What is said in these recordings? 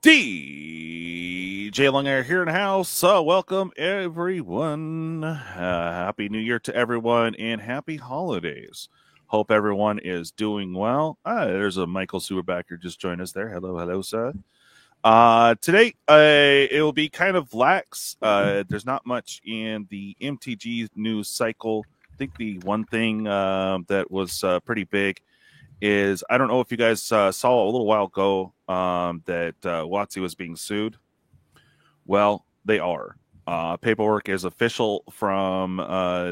DJ Longer here in the house. Welcome, everyone. Happy New Year to everyone and happy holidays. Hope everyone is doing well. There's a Michael Superbacker just joined us there. Hello, sir. Today, it will be kind of lax. There's not much in the MTG news cycle. I think the one thing that was pretty big is, I don't know if you guys saw a little while ago that WotC was being sued. Well, they are. Paperwork is official from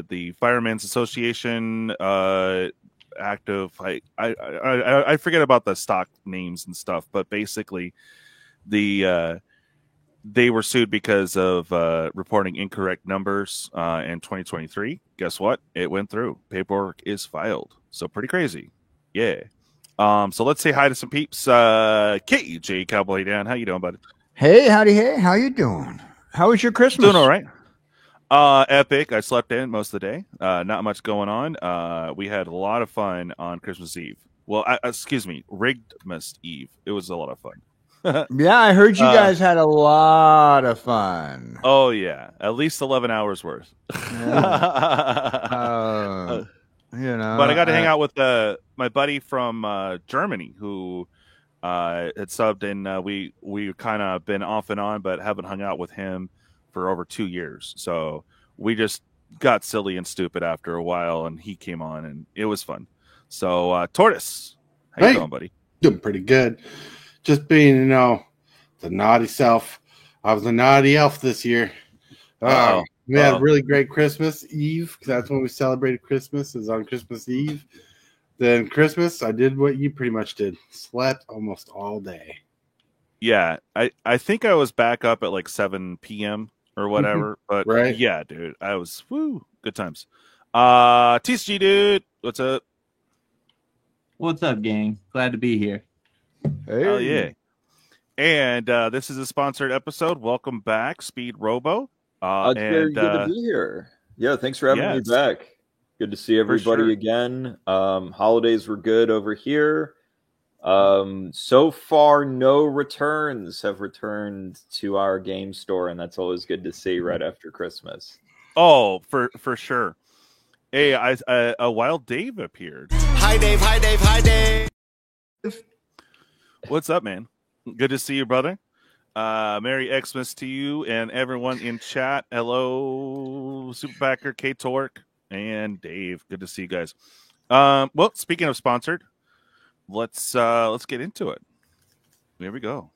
the Firemen's Association. Active. I forget about the stock names and stuff, but basically, they were sued because of reporting incorrect numbers in 2023. Guess what? It went through. Paperwork is filed. So pretty crazy. Yeah. So let's say hi to some peeps. KJ Cowboy Dan, how you doing, buddy? Hey, howdy, hey, how you doing? How was your Christmas? Doing all right. Epic. I slept in most of the day. Not much going on. We had a lot of fun on Christmas Eve. Well, excuse me, Rigmas Eve. It was a lot of fun. Yeah, I heard you guys had a lot of fun. Oh yeah, at least 11 hours worth. You know, but I got to hang out with my buddy from Germany who had subbed, and we kind of been off and on, but haven't hung out with him for over 2 years. So we just got silly and stupid after a while, and he came on, and it was fun. So Tortoise, how you doing, buddy? Doing pretty good. Just being, the naughty self. I was a naughty elf this year. We had a really great Christmas Eve. That's when we celebrated Christmas, is on Christmas Eve. Then Christmas, I did what you pretty much did. Slept almost all day. Yeah, I think I was back up at like 7 p.m. or whatever. But right. Yeah, dude, I was, good times. TCG, dude, what's up? What's up, gang? Glad to be here. Hey. Oh, yeah. And this is a sponsored episode. Welcome back, Speed Robo. It's very good to be here. Yeah, thanks for having me back. Good to see everybody again. Holidays were good over here. So far, no returns have returned to our game store, and that's always good to see right after Christmas. Oh, for sure. Hey, a Wild Dave appeared. Hi, Dave. Hi, Dave. Hi, Dave. What's up, man? Good to see you, brother. Merry Xmas to you and everyone in chat. Hello, Superbacker, K-Torque, and Dave. Good to see you guys. Well, speaking of sponsored, let's get into it. Here we go.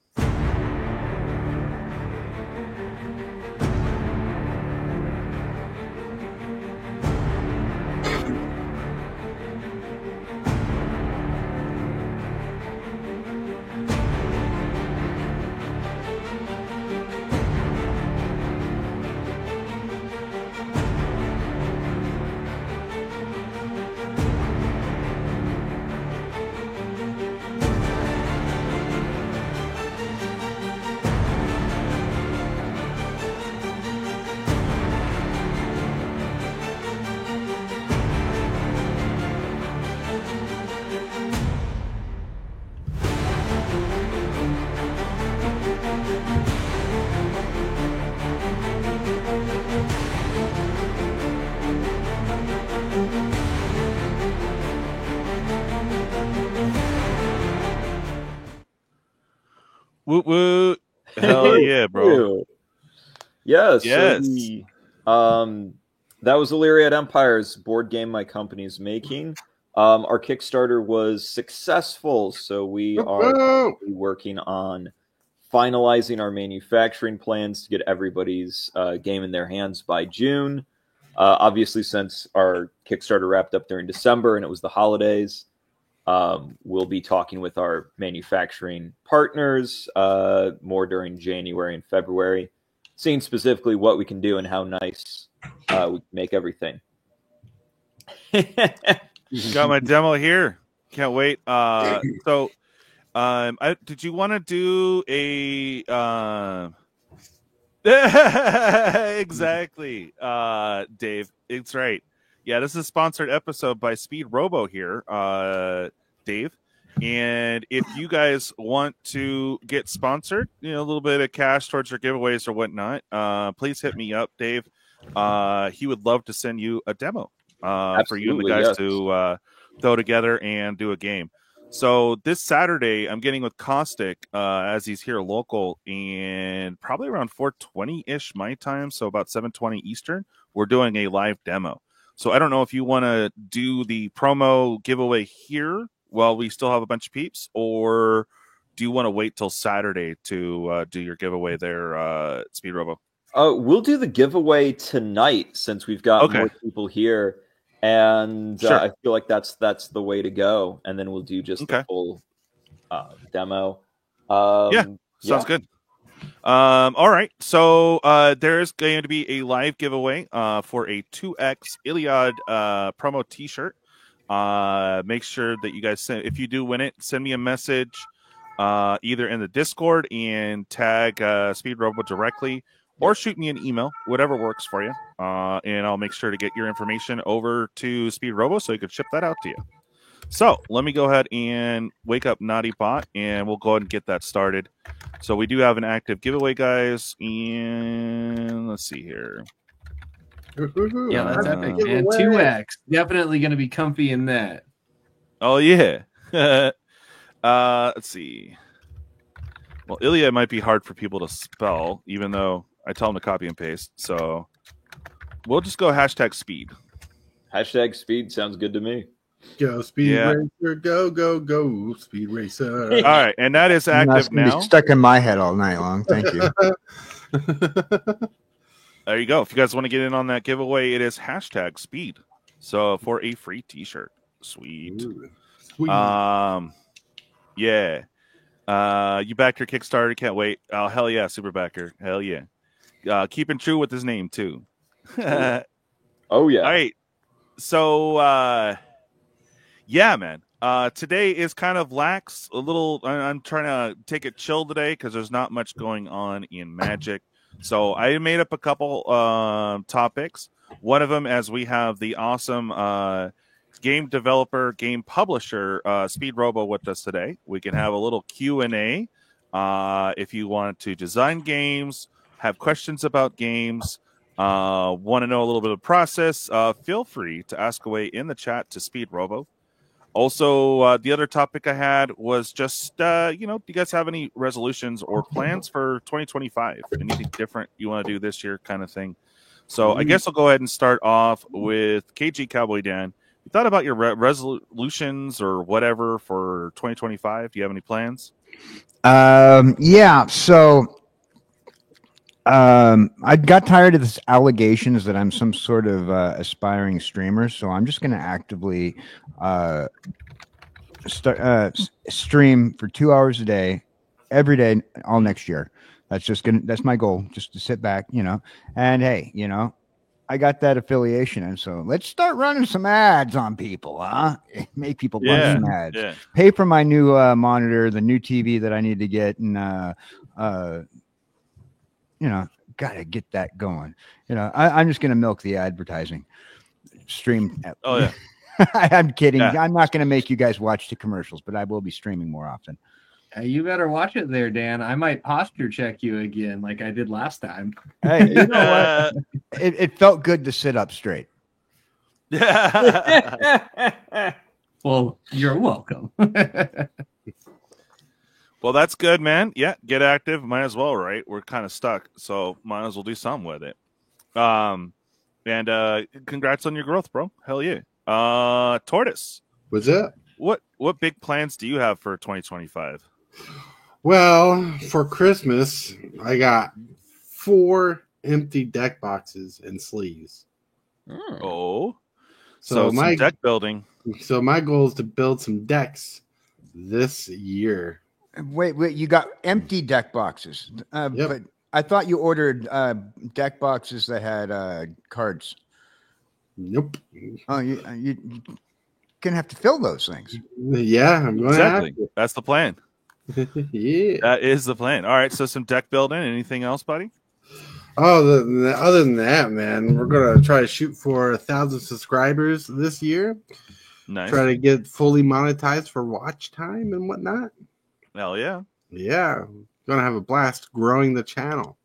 Woot woot. Hell yeah, bro. Yes. Yes. So that was Illyriad Empires board game my company's making. Our Kickstarter was successful, so we are working on finalizing our manufacturing plans to get everybody's game in their hands by June. Obviously, since our Kickstarter wrapped up during December and it was the holidays, we'll be talking with our manufacturing partners more during January and February, seeing specifically what we can do and how nice we can make everything. Got my demo here. Can't wait. So, did you want to do a exactly, Dave? It's right. Yeah, this is a sponsored episode by Speed Robo here, Dave. And if you guys want to get sponsored, a little bit of cash towards your giveaways or whatnot, please hit me up, Dave. He would love to send you a demo for you and the guys to throw together and do a game. So this Saturday, I'm getting with Caustic as he's here local, and probably around 4:20-ish my time, so about 7:20 Eastern, we're doing a live demo. So I don't know if you want to do the promo giveaway here while we still have a bunch of peeps, or do you want to wait till Saturday to do your giveaway there, Speed Robo? We'll do the giveaway tonight since we've got more people here. And sure. I feel like that's the way to go, and then we'll do just the full demo. Sounds good. All right, so there is going to be a live giveaway for a 2X Iliad promo T-shirt. Make sure that you guys if you do win it, send me a message either in the Discord and tag Speed Robo directly, or shoot me an email, whatever works for you. And I'll make sure to get your information over to Speed Robo so he can ship that out to you. So let me go ahead and wake up Naughty Bot, and we'll go ahead and get that started. So we do have an active giveaway, guys. And let's see here. Yeah, that's epic. And 2X. Definitely going to be comfy in that. Oh, yeah. Let's see. Well, Ilya might be hard for people to spell, even though I tell them to copy and paste. So we'll just go #speed. #speed sounds good to me. Go Speed Racer, go Speed Racer. All right, and that is active now. Be stuck in my head all night long. Thank you. There you go. If you guys want to get in on that giveaway, it is #speed. So for a free T-shirt, sweet. Ooh, sweet. Yeah. You backed your Kickstarter. Can't wait. Oh, hell yeah, super backer. Hell yeah. Keeping true with his name too. Oh yeah. All right. So yeah, man. Today is kind of lax. A little. I'm trying to take it chill today because there's not much going on in Magic. So I made up a couple topics. One of them, as we have the awesome game developer, game publisher, Speed Robo with us today. We can have a little Q&A if you want to design games, have questions about games, want to know a little bit of process, feel free to ask away in the chat to Speed Robo. Also, the other topic I had was just, do you guys have any resolutions or plans for 2025? Anything different you want to do this year kind of thing? So I guess I'll go ahead and start off with KG Cowboy Dan. You thought about your resolutions or whatever for 2025? Do you have any plans? Yeah. So I got tired of this allegations that I'm some sort of aspiring streamer. So I'm just going to actively stream for 2 hours a day, every day, all next year. That's my goal, just to sit back, and hey, I got that affiliation, and so let's start running some ads on people, huh? Make people run some ads. Yeah. Pay for my new monitor, the new TV that I need to get, and gotta get that going. I'm just gonna milk the advertising stream. Oh yeah. I'm kidding. Yeah. I'm not gonna make you guys watch the commercials, but I will be streaming more often. You better watch it there, Dan. I might posture check you again like I did last time. Hey, you know what? It felt good to sit up straight. Well, you're welcome. Well, that's good, man. Yeah, get active. Might as well, right? We're kind of stuck, so might as well do something with it. And congrats on your growth, bro. Hell yeah. Tortoise. What's up? What big plans do you have for 2025? Well, for Christmas, I got 4 empty deck boxes and sleeves. Oh, so my deck building. So my goal is to build some decks this year. Wait, you got empty deck boxes. Yep. But I thought you ordered deck boxes that had cards. Nope. Oh, you gonna have to fill those things. Yeah, I'm going exactly. That's the plan. Yeah, that is the plan. All right, so some deck building. Anything else, buddy? Oh, other than that, man, we're gonna try to shoot for 1,000 subscribers this year. Nice. Try to get fully monetized for watch time and whatnot. Hell yeah. Yeah. Gonna have a blast growing the channel.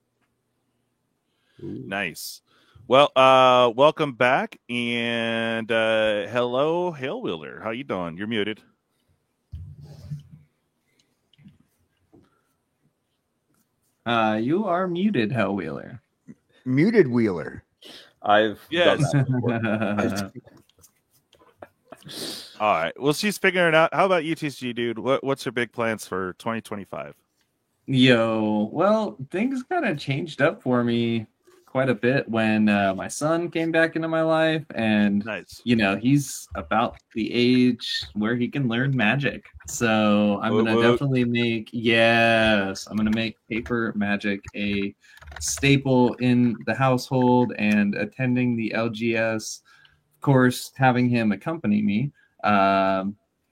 Nice. Well, welcome back, and hello, Hail Wheeler. How you doing? You're muted. You are muted, Hell Wheeler. Muted Wheeler. I've Yes. done that before. All right. Well, she's figuring it out. How about UTC, dude? What's your big plans for 2025? Yo, well, things kind of changed up for me quite a bit when my son came back into my life, and Nice. he's about the age where he can learn magic. So I'm gonna definitely make paper magic a staple in the household, and attending the LGS, of course, having him accompany me.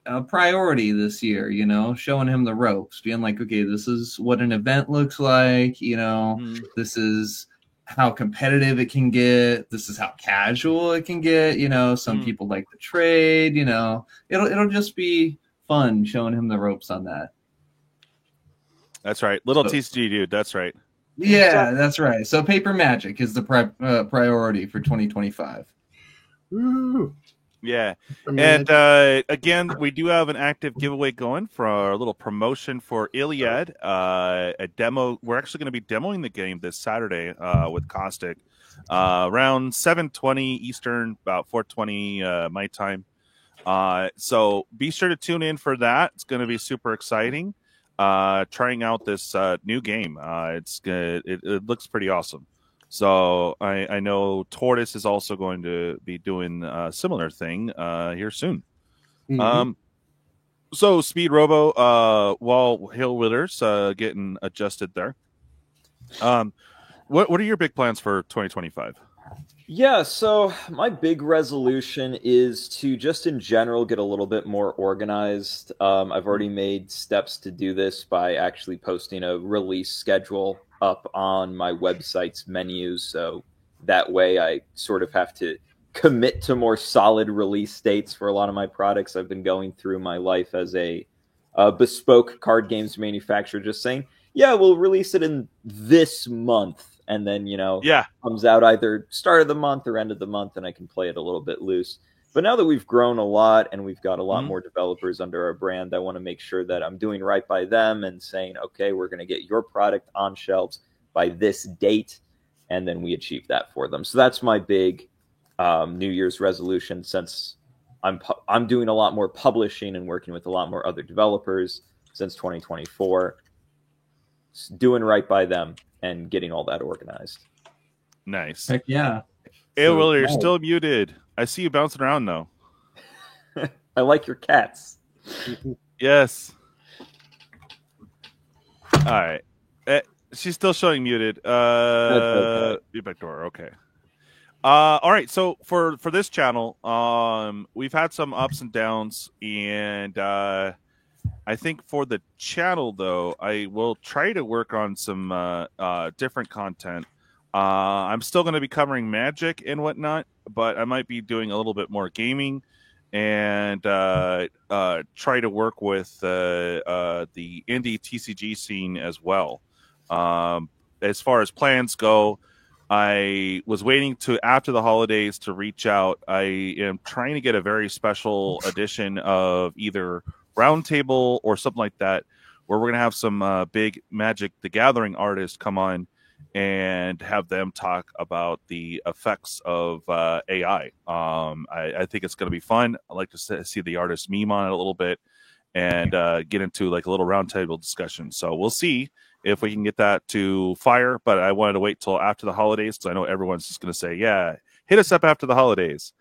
A priority this year, showing him the ropes, being like, okay, this is what an event looks like, this is how competitive it can get, this is how casual it can get, some people like to trade, it'll just be fun showing him the ropes on that. That's right. Little TCG, dude. That's right. Yeah, that's right. So paper magic is the priority for 2025. Woo. Yeah. And again, we do have an active giveaway going for our little promotion for Iliad, a demo. We're actually going to be demoing the game this Saturday with Caustic around 7:20 Eastern, about 4:20 my time. So be sure to tune in for that. It's going to be super exciting. Trying out this new game. It's good. It looks pretty awesome. So I know Tortoise is also going to be doing a similar thing here soon. Mm-hmm. So Speed Robo, while Hill Withers getting adjusted there. What are your big plans for 2025? Yeah, so my big resolution is to just in general get a little bit more organized. I've already made steps to do this by actually posting a release schedule up on my website's menus. So that way I sort of have to commit to more solid release dates for a lot of my products. I've been going through my life as a bespoke card games manufacturer, just saying, yeah, we'll release it in this month. And then, comes out either start of the month or end of the month, and I can play it a little bit loose. But now that we've grown a lot and we've got a lot more developers under our brand, I want to make sure that I'm doing right by them and saying, okay, we're going to get your product on shelves by this date. And then we achieve that for them. So that's my big New Year's resolution, since I'm doing a lot more publishing and working with a lot more other developers since 2024. Doing right by them and getting all that organized. Nice. Heck yeah. Hey, Will, you're still muted. I see you bouncing around, though. I like your cats. Yes. All right. She's still showing muted. Okay. Be back door. Okay. All right. So for this channel, we've had some ups and downs, and I think for the channel, though, I will try to work on some different content. I'm still going to be covering Magic and whatnot, but I might be doing a little bit more gaming and try to work with the indie TCG scene as well. As far as plans go, I was waiting to after the holidays to reach out. I am trying to get a very special edition of either Roundtable or something like that, where we're going to have some big Magic the Gathering artists come on and have them talk about the effects of AI. I think it's going to be fun. I like to see the artist meme on it a little bit and get into like a little roundtable discussion. So we'll see if we can get that to fire, but I wanted to wait till after the holidays because I know everyone's just going to say, yeah, hit us up after the holidays.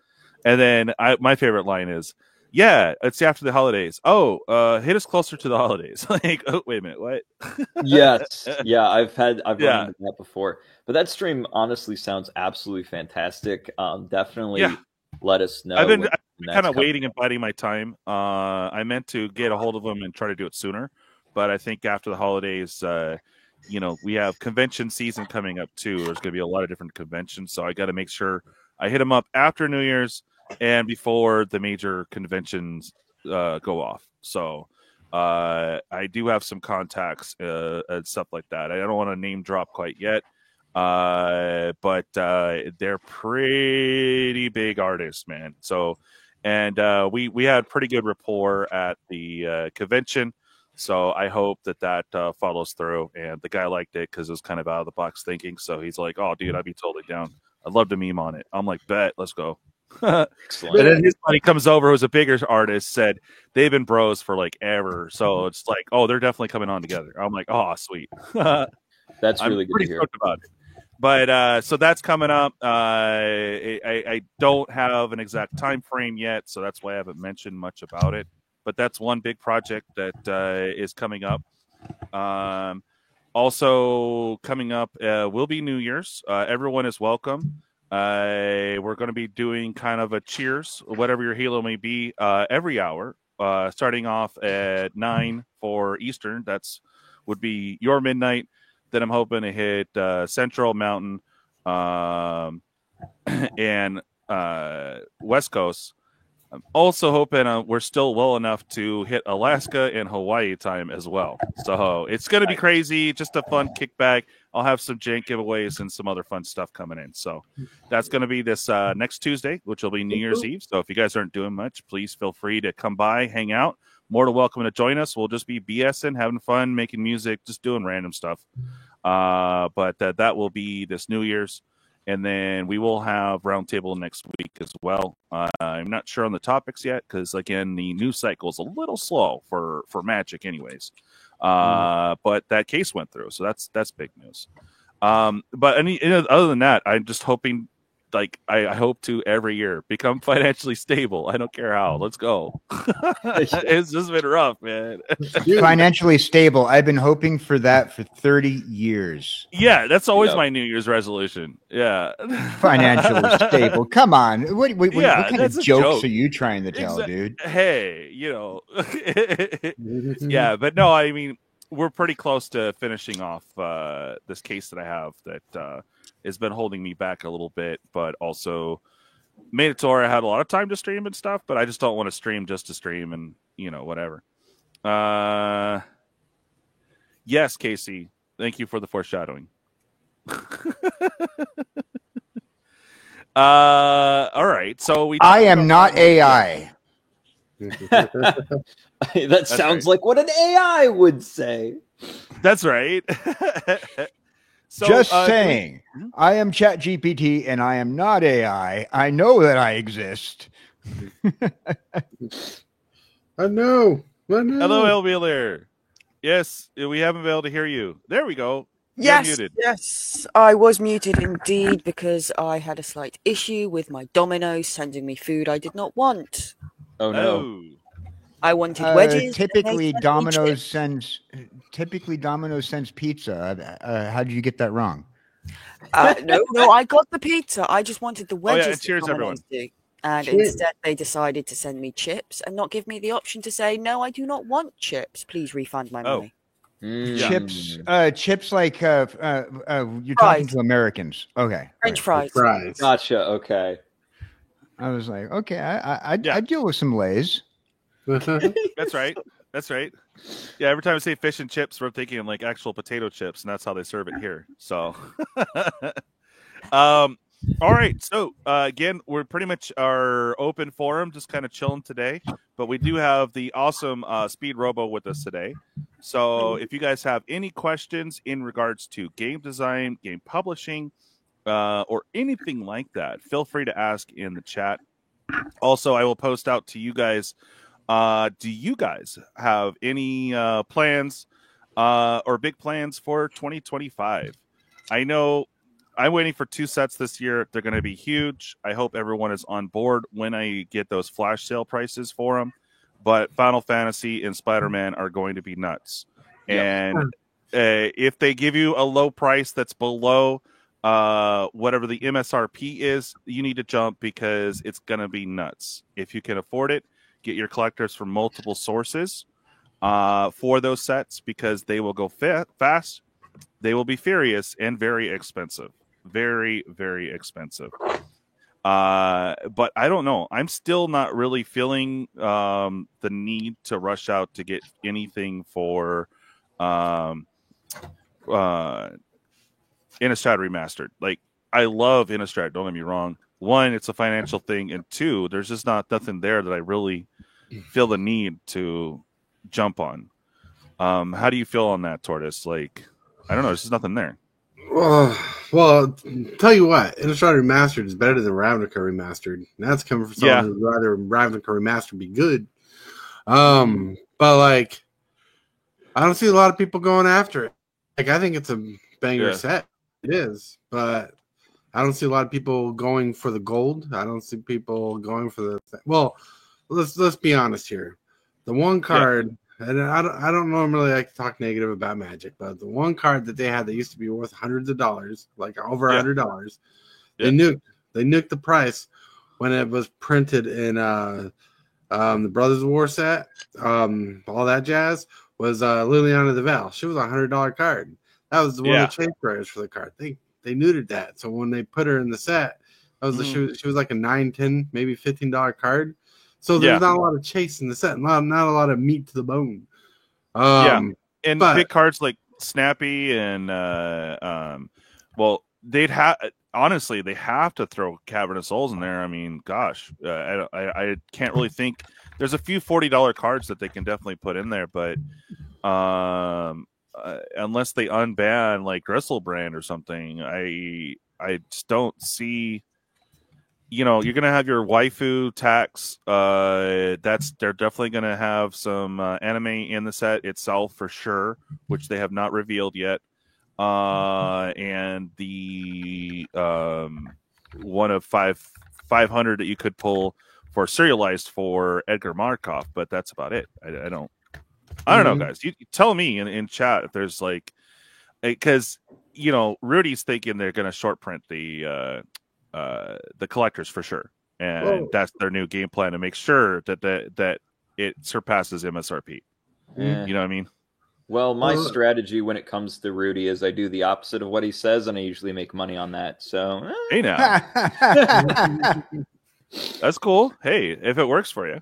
And then my favorite line is, yeah, it's after the holidays. Oh, hit us closer to the holidays. Like, oh, wait a minute, what? Yes, yeah, I've run into that before. But that stream honestly sounds absolutely fantastic. Definitely let us know. I've been kind of waiting and biding my time. I meant to get a hold of them and try to do it sooner, but I think after the holidays, we have convention season coming up too. There's going to be a lot of different conventions, so I got to make sure I hit them up after New Year's. and before the major conventions go off. So I do have some contacts and stuff like that. I don't want to name drop quite yet, but they're pretty big artists, man. So, and we had pretty good rapport at the convention. So I hope that follows through. And the guy liked it because it was kind of out of the box thinking. So he's like, "Oh, dude, I'd be totally down. I'd love to meme on it." I'm like, "Bet, let's go." Excellent. And then his buddy comes over, who's a bigger artist, said they've been bros for like ever. So it's like, oh, they're definitely coming on together. I'm like, oh, sweet. That's I'm really good to pretty hear. stoked about it. But so that's coming up. I don't have an exact time frame yet, so that's why I haven't mentioned much about it. But that's one big project that is coming up. Also coming up will be New Year's. Everyone is welcome. We're going to be doing kind of a cheers, whatever your Halo may be, every hour, starting off at 9 for Eastern. Would be your midnight. Then I'm hoping to hit Central, Mountain, and West Coast. I'm also hoping we're still well enough to hit Alaska and Hawaii time as well. So it's going to be crazy, just a fun kickback. I'll have some jank giveaways and some other fun stuff coming in. So that's going to be this next Tuesday, which will be New Year's Eve. So if you guys aren't doing much, please feel free to come by, hang out. More than welcome to join us. We'll just be BSing, having fun, making music, just doing random stuff. But that will be this New Year's. And then we will have Roundtable next week as well. I'm not sure on the topics yet because, again, the news cycle is a little slow for Magic anyways. But that case went through, so that's big news. But other than that, I'm just hoping, like I hope to every year become financially stable. I don't care how. Let's go. It's just been rough, man. Financially stable. I've been hoping for that for 30 years. Yeah, that's always my New Year's resolution. Yeah. Financially stable. Come on. What kind of jokes joke. are you trying to tell, dude? Hey, yeah, but no, I mean, we're pretty close to finishing off this case that I have that has been holding me back a little bit, but also made it to where I had a lot of time to stream and stuff, but I just don't want to stream just to stream and, whatever. Yes, Casey. Thank you for the foreshadowing. All right. So I am not AI. That sounds like what an AI would say. That's right. So, just saying, I am ChatGPT and I am not AI. I know that I exist. I know. Hello, Elviller. Yes, we haven't been able to hear you. There we go. Yes, I was muted indeed because I had a slight issue with my Domino's sending me food I did not want. Oh no. I wanted wedges. Typically, Domino's sends pizza. How did you get that wrong? No, I got the pizza. I just wanted the wedges. Oh, yeah, cheers, everyone. And instead, they decided to send me chips and not give me the option to say, no, I do not want chips. Please refund my money. Chips like you're talking to Americans. Okay. French fries. Gotcha. Okay. I was like, okay, I deal with some Lays. That's right. Yeah, every time I say fish and chips, we're thinking like actual potato chips, and that's how they serve it here. So, all right. So again, we're pretty much our open forum, just kind of chilling today. But we do have the awesome Speed Robo with us today. So if you guys have any questions in regards to game design, game publishing, or anything like that, feel free to ask in the chat. Also, I will post out to you guys. Do you guys have any plans or big plans for 2025? I know I'm waiting for 2 sets this year. They're going to be huge. I hope everyone is on board when I get those flash sale prices for them. But Final Fantasy and Spider-Man are going to be nuts. Yep. And if they give you a low price that's below whatever the MSRP is, you need to jump because it's going to be nuts. If you can afford it, get your collectors from multiple sources for those sets because they will go fast. They will be furious and very expensive. Very, very expensive. But I don't know. I'm still not really feeling the need to rush out to get anything for Innistrad Remastered. Like, I love Innistrad, don't get me wrong. One, it's a financial thing, and two, there's just nothing there that I really feel the need to jump on. How do you feel on that, Tortoise? Like, I don't know, there's just nothing there. Well, tell you what, Innistrad Remastered is better than Ravnica Remastered. And that's coming from someone who'd rather Ravnica Remastered be good. But like, I don't see a lot of people going after it. Like, I think it's a banger set. It is, but I don't see a lot of people going for the gold. I don't see people going for the. Well, let's be honest here. The one card. And I don't normally like to talk negative about Magic, but the one card that they had that used to be worth hundreds of dollars, like over $100, they nuked the price when it was printed in the Brothers of War set, all that jazz, was Liliana the Veil. She was a $100 card. That was one of the chase prices for the card. They neutered that. So when they put her in the set, that was she was like a $9, $10, maybe $15 card. So there's not a lot of chase in the set, not a lot of meat to the bone. And big cards like Snappy and they have to throw Cavern of Souls in there. I mean, gosh, I can't really think. There's a few $40 cards that they can definitely put in there, but unless they unban like Griselbrand or something, I just don't see. You know, you're gonna have your waifu tax. They're definitely gonna have some anime in the set itself for sure, which they have not revealed yet. And the one of 500 that you could pull for serialized for Edgar Markov, but that's about it. I don't know, guys. You tell me in chat if there's like, because Rudy's thinking they're gonna short print the collectors for sure, and that's their new game plan to make sure that it surpasses MSRP. You know what I mean? Well, my strategy when it comes to Rudy is I do the opposite of what he says, and I usually make money on that. So, hey, now that's cool. Hey, if it works for you,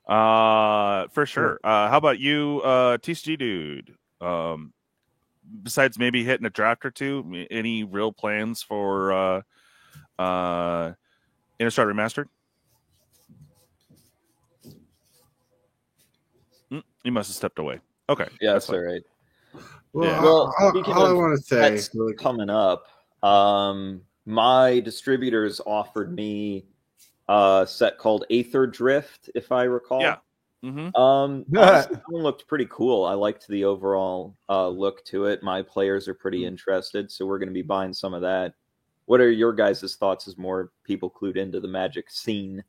for sure. How about you, TCG dude? Besides maybe hitting a draft or two, any real plans for Innistrad Remastered? He must have stepped away. Okay. Yeah, that's all right. Well, all I want to say coming up, my distributors offered me a set called Aether Drift, if I recall. Yeah. Honestly, that one looked pretty cool. I liked the overall look to it. My players are pretty interested, so we're going to be buying some of that. What are your guys' thoughts as more people clued into the Magic scene?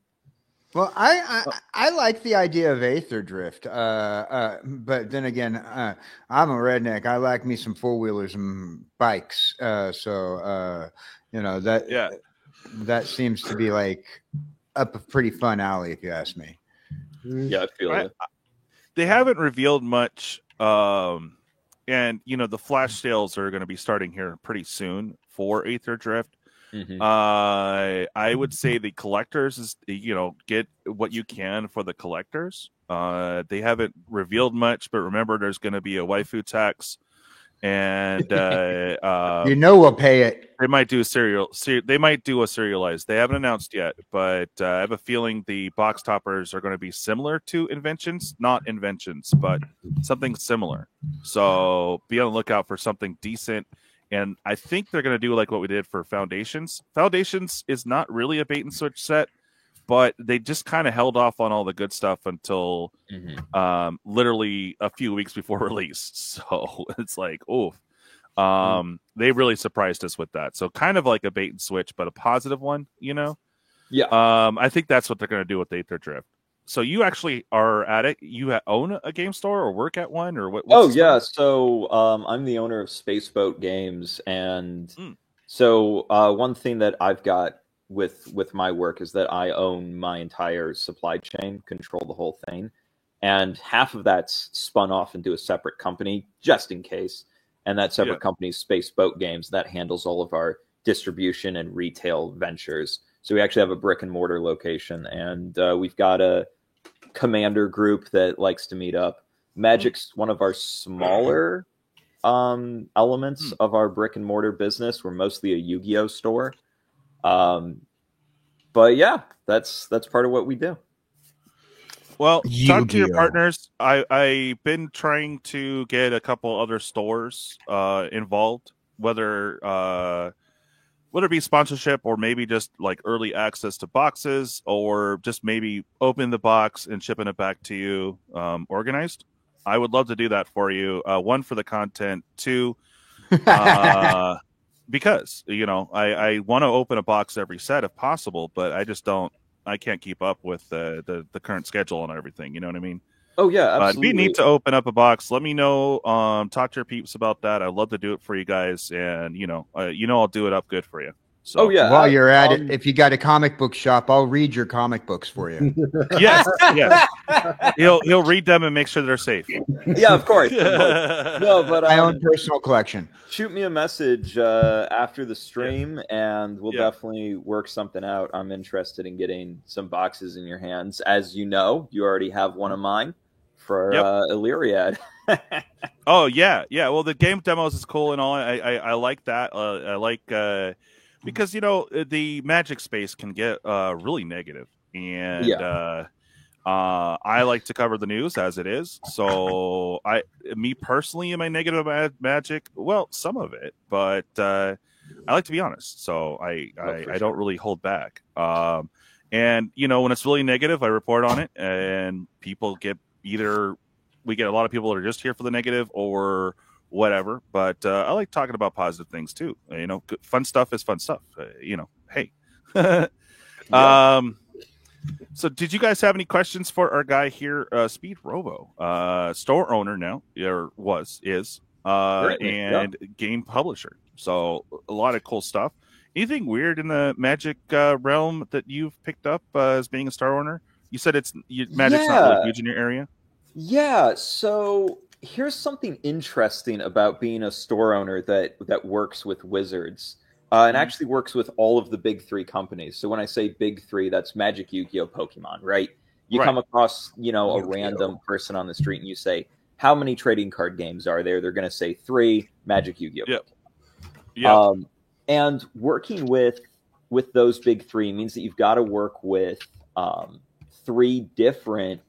Well, I like the idea of Aether Drift, but then again, I'm a redneck. I like me some four-wheelers and bikes, so that seems to be like up a pretty fun alley, if you ask me. Yeah, I feel it. They haven't revealed much, and the flash sales are going to be starting here pretty soon for Aether Drift. I would say the collectors is get what you can for the collectors. They haven't revealed much, but remember there's going to be a waifu tax, and we'll pay it. They might do a serialized. They haven't announced yet, but I have a feeling the box toppers are going to be similar to Inventions, not Inventions, but something similar. So be on the lookout for something decent. And I think they're going to do like what we did for Foundations. Foundations is not really a bait and switch set, but they just kind of held off on all the good stuff until literally a few weeks before release. So it's like, they really surprised us with that. So kind of like a bait and switch, but a positive one, Yeah. I think that's what they're going to do with Aether Drift. So you actually are at it. You own a game store or work at one, or what? So I'm the owner of Spaceboat Games, and so one thing that I've got with my work is that I own my entire supply chain, control the whole thing, and half of that's spun off into a separate company just in case, and that separate company is Spaceboat Games that handles all of our distribution and retail ventures. So we actually have a brick and mortar location, and we've got a commander group that likes to meet up. Magic's one of our smaller elements of our brick and mortar business. We're mostly a Yu-Gi-Oh store. But yeah, that's part of what we do. Well, talk to your Yu-Gi-Oh. partners. I've been trying to get a couple other stores involved, whether it be sponsorship or maybe just like early access to boxes, or just maybe open the box and shipping it back to you organized. I would love to do that for you. One, for the content. Two, because I want to open a box every set if possible, but I can't keep up with the current schedule and everything. You know what I mean? Oh yeah, absolutely. It'd be neat to open up a box. Let me know. Talk to your peeps about that. I'd love to do it for you guys, and I'll do it up good for you. So, oh yeah. While you're at it, if you got a comic book shop, I'll read your comic books for you. yes. He'll read them and make sure they're safe. Yeah, of course. No, but My own personal collection. shoot me a message after the stream, and we'll Yeah. definitely work something out. I'm interested in getting some boxes in your hands. As you know, you already have one of mine for Illyriad. Oh yeah. Well, the game demos is cool and all. I like that. I like because the Magic space can get really negative, and I like to cover the news as it is. So me personally, am I negative about Magic? Well, some of it, but I like to be honest. So I don't really hold back. And when it's really negative, I report on it, and people get we get a lot of people that are just here for the negative or whatever. But I like talking about positive things too. Fun stuff is fun stuff. Hey. So did you guys have any questions for our guy here, Speed Robo, store owner now, or is, and game publisher? So a lot of cool stuff. Anything weird in the Magic realm that you've picked up as being a store owner? You said Magic's not really huge in your area. Yeah, so here's something interesting about being a store owner that works with Wizards. And actually works with all of the big three companies. So when I say big three, that's Magic, Yu-Gi-Oh, Pokemon, right? You come across, a random person on the street and you say, how many trading card games are there? They're going to say 3, Magic, Yu-Gi-Oh, Pokemon. And working with those big three means that you've got to work with 3 different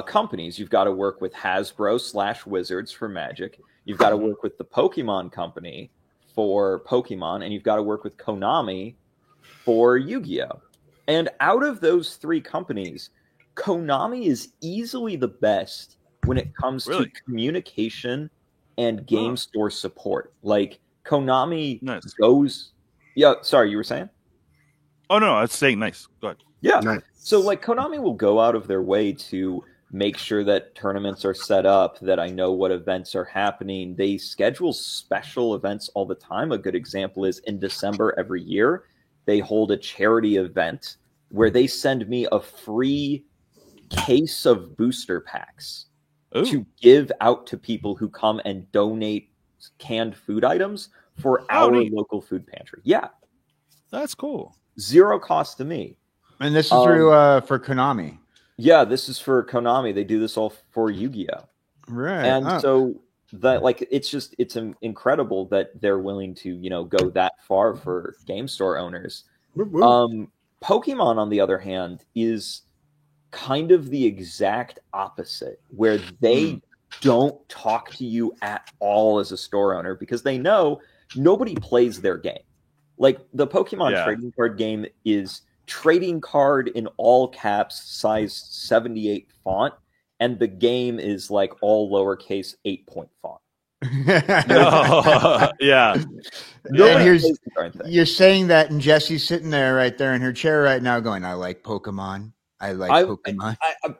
companies. You've got to work with Hasbro / Wizards for Magic. You've got to work with the Pokemon Company for Pokemon, and you've got to work with Konami for Yu-Gi-Oh. And out of those 3 companies, Konami is easily the best when it comes to communication and game store support. Like, Konami goes... Yeah, sorry, you were saying? Oh, no, I was saying nice. Go ahead. Yeah. Nice. So, Konami will go out of their way to make sure that tournaments are set up, that I know what events are happening. They schedule special events all the time. A good example is in December every year, they hold a charity event where they send me a free case of booster packs to give out to people who come and donate canned food items for our local food pantry. Yeah. That's cool. 0 cost to me. And this is through for Konami. Yeah, this is for Konami. They do this all for Yu-Gi-Oh. Right. And so that it's incredible that they're willing to, go that far for game store owners. Pokemon, on the other hand, is kind of the exact opposite, where they don't talk to you at all as a store owner because they know nobody plays their game. Like, the Pokemon trading card game is trading card in all caps, size 78 font, and the game is like all lowercase 8-point font. You're saying that, and Jessie's sitting there right there in her chair right now going, I like Pokemon. Pokemon.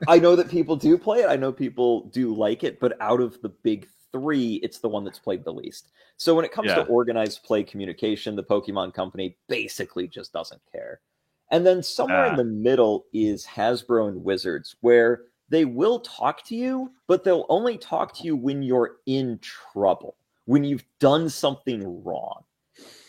I know that people do play it. I know people do like it, but out of the big 3, it's the one that's played the least. So when it comes to organized play communication, the Pokemon Company basically just doesn't care. And then somewhere in the middle is Hasbro and Wizards, where they will talk to you, but they'll only talk to you when you're in trouble, when you've done something wrong.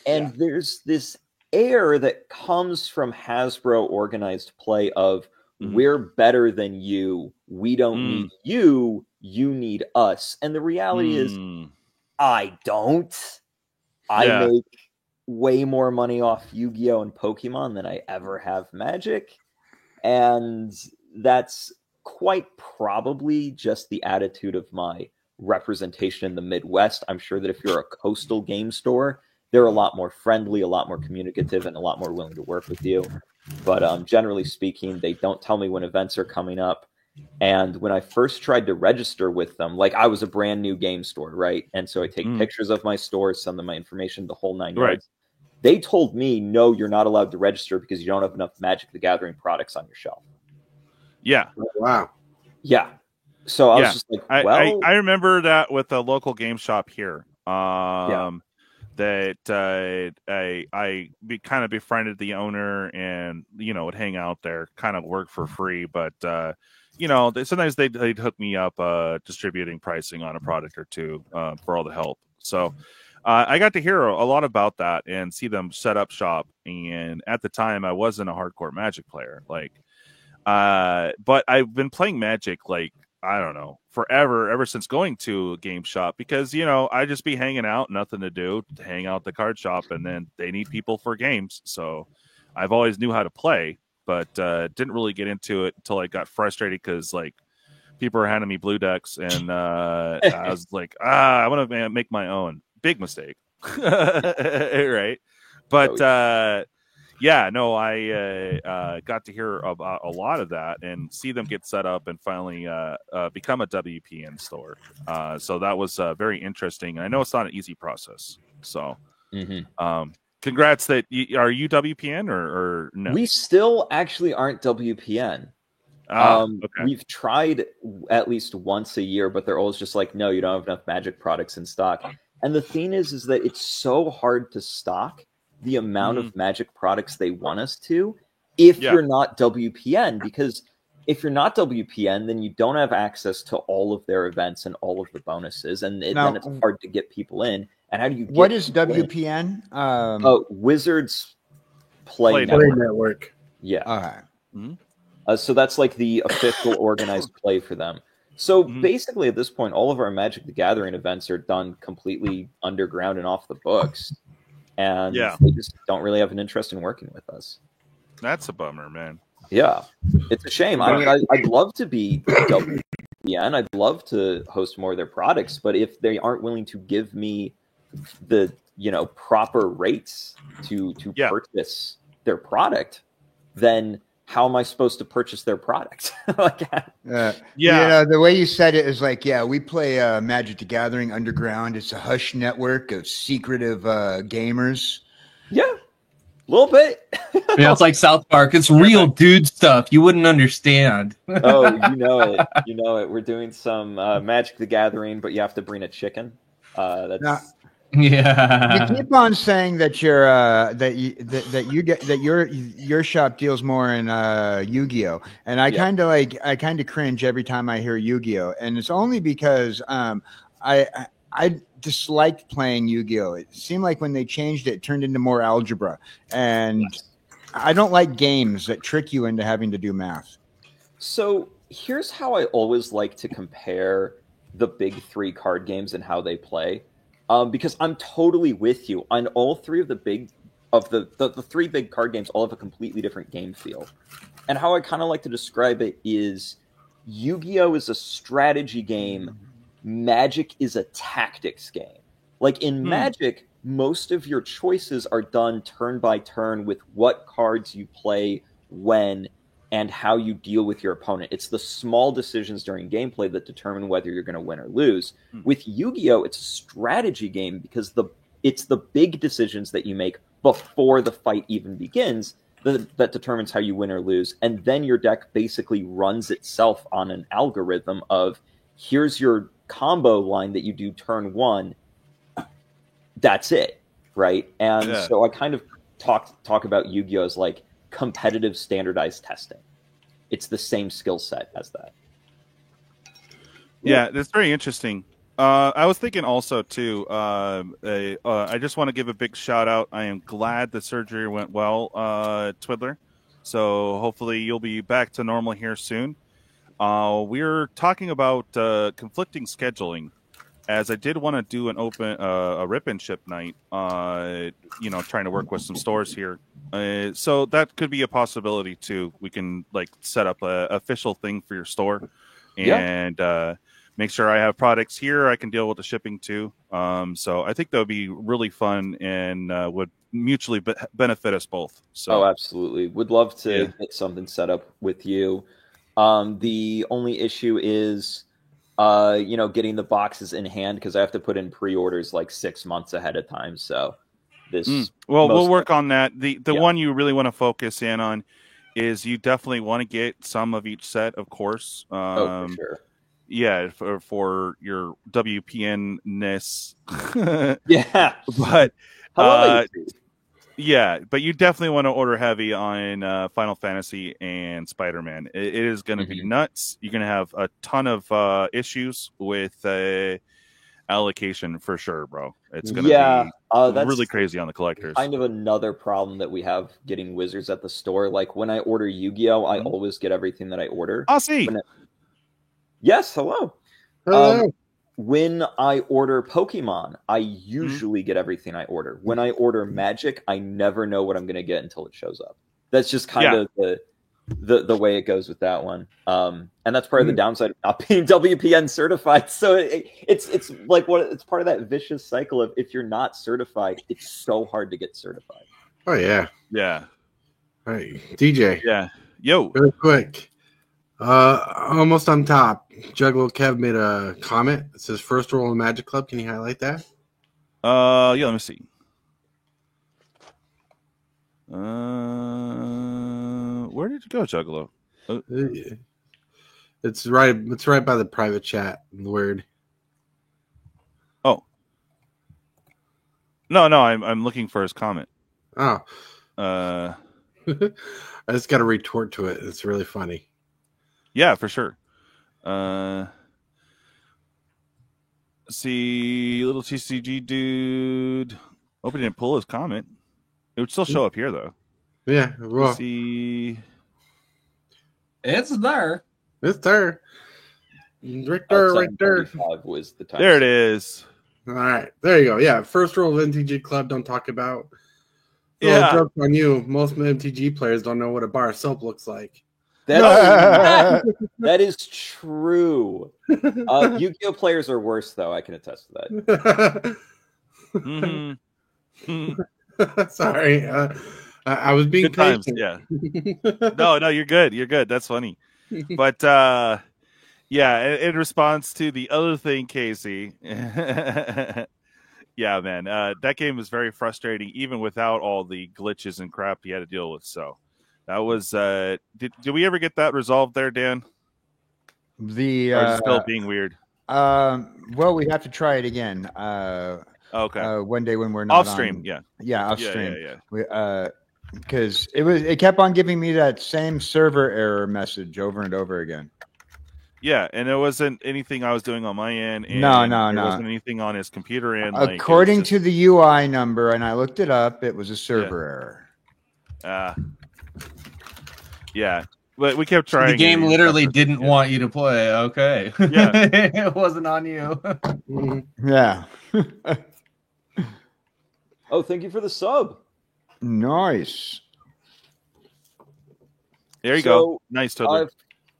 And there's this air that comes from Hasbro organized play of we're better than you. We don't need you. You need us. And the reality is, I don't. I make way more money off Yu-Gi-Oh! And Pokemon than I ever have Magic. And that's quite probably just the attitude of my representation in the Midwest. I'm sure that if you're a coastal game store, they're a lot more friendly, a lot more communicative, and a lot more willing to work with you. But generally speaking, they don't tell me when events are coming up. And when I first tried to register with them, like I was a brand new game store, right? And so I take pictures of my store, send them my information, the whole 9 yards. They told me, no, you're not allowed to register because you don't have enough Magic the Gathering products on your shelf. Yeah. Wow. Yeah. So I was just like, well, I remember that with a local game shop here. That I kind of befriended the owner and, you know, would hang out there, kind of work for free. But, you know, sometimes they'd hook me up distributing pricing on a product or two for all the help. So I got to hear a lot about that and see them set up shop. And at the time, I wasn't a hardcore Magic player. Like, but I've been playing Magic, like, I don't know, forever, ever since going to a game shop, because, you know, I just be hanging out, nothing to do, hang out at the card shop, and then they need people for games. So I've always knew how to play, but didn't really get into it until I got frustrated because, like, people were handing me blue decks, and I was like, I want to make my own. Big mistake. Right? But yeah, no, I got to hear about a lot of that and see them get set up and finally become a WPN store. So that was very interesting. I know it's not an easy process. So congrats that are you WPN or no? We still actually aren't WPN. Okay. We've tried at least once a year, but they're always just like, no, you don't have enough Magic products in stock. And the thing is that it's so hard to stock the amount of Magic products they want us to if you're not WPN, because if you're not WPN, then you don't have access to all of their events and all of the bonuses, and then it's hard to get people in. And how do you get what is WPN? Wizards Play Network. Yeah. Okay. So that's like the official organized play for them. So basically at this point, all of our Magic the Gathering events are done completely underground and off the books. And they just don't really have an interest in working with us. That's a bummer, man. Yeah, it's a shame. I mean, I'd love to be WPN. I'd love to host more of their products, but if they aren't willing to give me the proper rates to purchase their product, then how am I supposed to purchase their product? The way you said it is like, we play Magic the Gathering underground. It's a hush network of secretive gamers. Yeah, a little bit. Yeah, it's like South Park. It's real dude stuff. You wouldn't understand. Oh, you know it. You know it. We're doing some Magic the Gathering, but you have to bring a chicken. That's... You keep on saying that you're your shop deals more in Yu-Gi-Oh, and I kind of cringe every time I hear Yu-Gi-Oh, and it's only because I disliked playing Yu-Gi-Oh. It seemed like when they changed it turned into more algebra, and I don't like games that trick you into having to do math. So here's how I always like to compare the big three card games and how they play. Because I'm totally with you on all three of the three big card games. All have a completely different game feel, and how I kind of like to describe it is Yu-Gi-Oh is a strategy game. Magic is a tactics game. Like in Magic, most of your choices are done turn by turn with what cards you play when and how you deal with your opponent. It's the small decisions during gameplay that determine whether you're going to win or lose. With Yu-Gi-Oh, it's a strategy game because it's the big decisions that you make before the fight even begins that determines how you win or lose. And then your deck basically runs itself on an algorithm of, here's your combo line that you do turn one. That's it, right? And so I kind of talk about Yu-Gi-Oh as like competitive standardized testing. It's the same skill set as that. Yeah, that's very interesting. I was thinking also too. I just want to give a big shout out. I am glad the surgery went well, Twiddler. So hopefully you'll be back to normal here soon. We're talking about conflicting scheduling, as I did want to do an open a rip and ship night. Trying to work with some stores here. So that could be a possibility too. We can like set up a official thing for your store, and make sure I have products here. I can deal with the shipping too. So I think that would be really fun and would mutually benefit us both. So absolutely. Would love to get something set up with you. The only issue is, getting the boxes in hand, because I have to put in pre-orders like 6 months ahead of time. So we'll work on that. The one you really want to focus in on is you definitely want to get some of each set, of course. For sure. Yeah, for your WPN-ness. Yeah. But but you definitely want to order heavy on Final Fantasy and Spider-Man. It is going to be nuts. You're going to have a ton of issues with allocation for sure, bro. It's going to be that's really crazy on the collectors. Kind of another problem that we have getting Wizards at the store. Like when I order Yu-Gi-Oh, I always get everything that I order. I'll see. Yes, hello. When I order Pokemon, I usually get everything I order. When I order Magic, I never know what I'm going to get until it shows up. That's just kind of the way it goes with that one. And that's part of the downside of not being WPN certified. So it's like it's part of that vicious cycle of if you're not certified, it's so hard to get certified. Oh yeah. Yeah. All right, DJ. Yeah. Yo. Really quick. Almost on top. Juggalo Kev made a comment. It says first roll in Magic Club. Can you highlight that? Let me see. Where did you go, Juggalo? It's right by the private chat. Word. Oh. No, I'm looking for his comment. Oh. I just got to retort to it. It's really funny. Yeah, for sure. See, little TCG dude. Hope he didn't pull his comment. It would still show up here, though. Yeah. Well, see, it's there. It's there. Right there. Right there. Was the time. There it is. All right. There you go. Yeah. First roll of MTG Club. Don't talk about. Yeah. Joke on you. Most MTG players don't know what a bar of soap looks like. That is true. Yu-Gi-Oh players are worse, though. I can attest to that. Sorry, I was being good times. Yeah. No, you're good. You're good. That's funny. But in response to the other thing, Casey. Yeah, man, that game was very frustrating, even without all the glitches and crap you had to deal with. So. That was. Did we ever get that resolved there, Dan? The still being weird. Well, we have to try it again. Okay. One day when we're not off stream. On, yeah, off stream. Yeah. Because it kept on giving me that same server error message over and over again. Yeah, and it wasn't anything I was doing on my end. And no. It wasn't anything on his computer end. According to the UI number, and I looked it up, it was a server error. Yeah, but we kept trying. The game literally didn't want you to play. Okay. Yeah. It wasn't on you. Yeah. Oh, thank you for the sub. Nice. There you go. Nice, Toddler.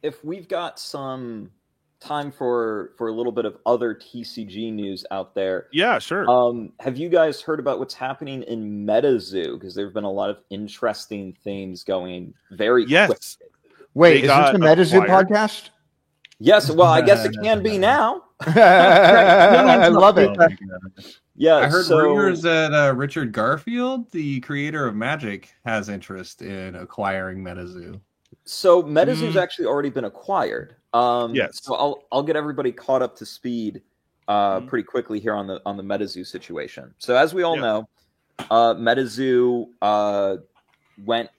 If we've got some time for a little bit of other TCG news out there. Yeah, sure. Have you guys heard about what's happening in MetaZoo? Because there have been a lot of interesting things going very quickly. Wait, is this the MetaZoo podcast? Yes, well, I guess it can be now. I love it. Yeah, I heard rumors that Richard Garfield, the creator of Magic, has interest in acquiring MetaZoo. So MetaZoo's actually already been acquired. Yes. So I'll get everybody caught up to speed pretty quickly here on the MetaZoo situation. So as we all know, MetaZoo went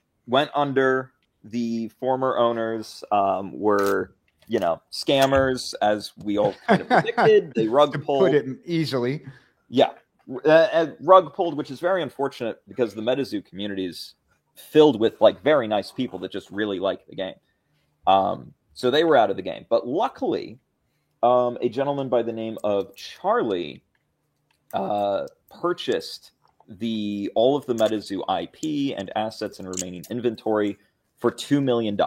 under. The former owners were scammers, as we all kind of predicted. They rug To pulled. put it easily. Yeah, rug pulled, which is very unfortunate because the MetaZoo community is filled with very nice people that just really like the game. So they were out of the game. But luckily, a gentleman by the name of Charlie purchased all of the MetaZoo IP and assets and remaining inventory for $2 million.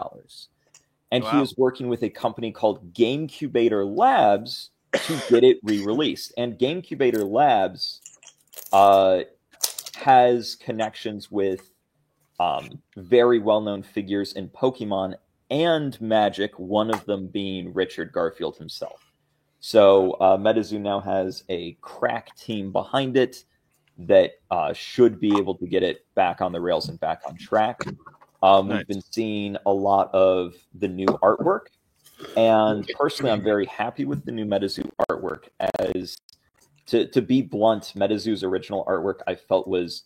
And he was working with a company called GameCubator Labs to get it re-released. And GameCubator Labs has connections with very well-known figures in Pokemon and Magic, one of them being Richard Garfield himself. So MetaZoo now has a crack team behind it that should be able to get it back on the rails and back on track. Nice. We've been seeing a lot of the new artwork, and personally, I'm very happy with the new MetaZoo artwork. As to be blunt, MetaZoo's original artwork I felt was,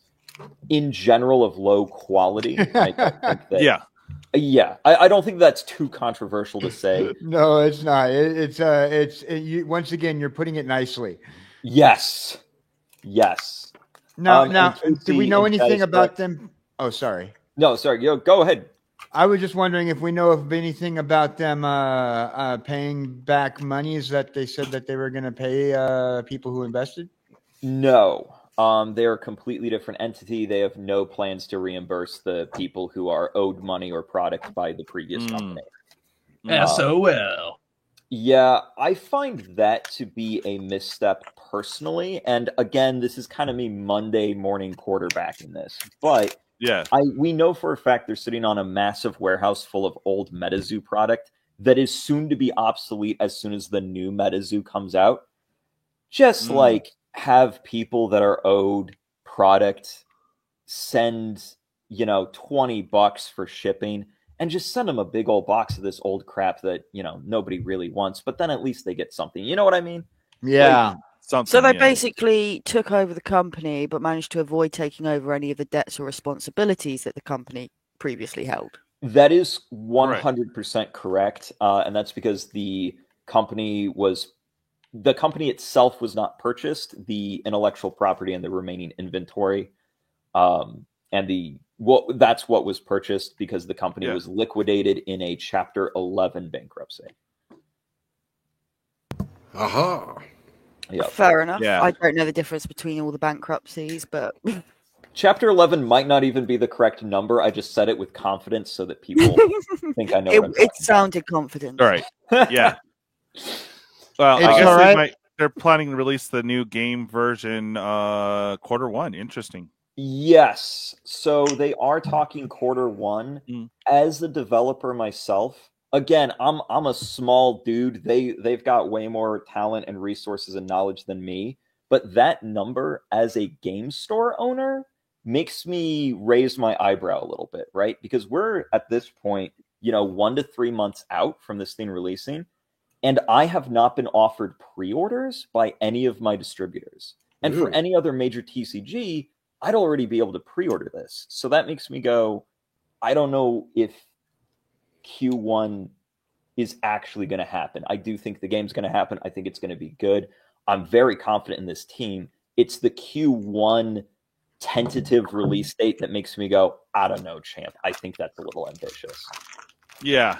in general, of low quality. I don't think that, yeah, I don't think that's too controversial to say. No, it's not. Once again, you're putting it nicely. Yes. Now, do we know anything about them? Oh, sorry. No, sorry. Go ahead. I was just wondering if we know of anything about them paying back monies that they said that they were going to pay people who invested. No. They're a completely different entity. They have no plans to reimburse the people who are owed money or product by the previous company. SOL. Yeah, I find that to be a misstep personally. And again, this is kind of me Monday morning quarterbacking this. But yeah, we know for a fact they're sitting on a massive warehouse full of old MetaZoo product that is soon to be obsolete as soon as the new MetaZoo comes out. Just have people that are owed product send, $20 for shipping and just send them a big old box of this old crap that, nobody really wants, but then at least they get something. You know what I mean? Yeah. So they basically took over the company, but managed to avoid taking over any of the debts or responsibilities that the company previously held. That is 100% correct. And that's because the company itself was not purchased. The intellectual property and the remaining inventory, that's what was purchased because the company was liquidated in a Chapter 11 bankruptcy. Aha. Yep. Fair enough. Yeah. I don't know the difference between all the bankruptcies, but Chapter 11 might not even be the correct number. I just said it with confidence so that people think I know what I'm talking it sounded confident. All right. Yeah. Well, It's I guess all right. they're planning to release the new game version Q1. Interesting. Yes. So they are talking Q1. As the developer myself, again, I'm a small dude. They've got way more talent and resources and knowledge than me. But that number as a game store owner makes me raise my eyebrow a little bit, right? Because we're at this point, 1 to 3 months out from this thing releasing, and I have not been offered pre-orders by any of my distributors. And for any other major TCG, I'd already be able to pre-order this. So that makes me go, I don't know if Q1 is actually going to happen. I do think the game's going to happen. I think it's going to be good. I'm very confident in this team. It's the Q1 tentative release date that makes me go, I don't know, champ. I think that's a little ambitious. Yeah.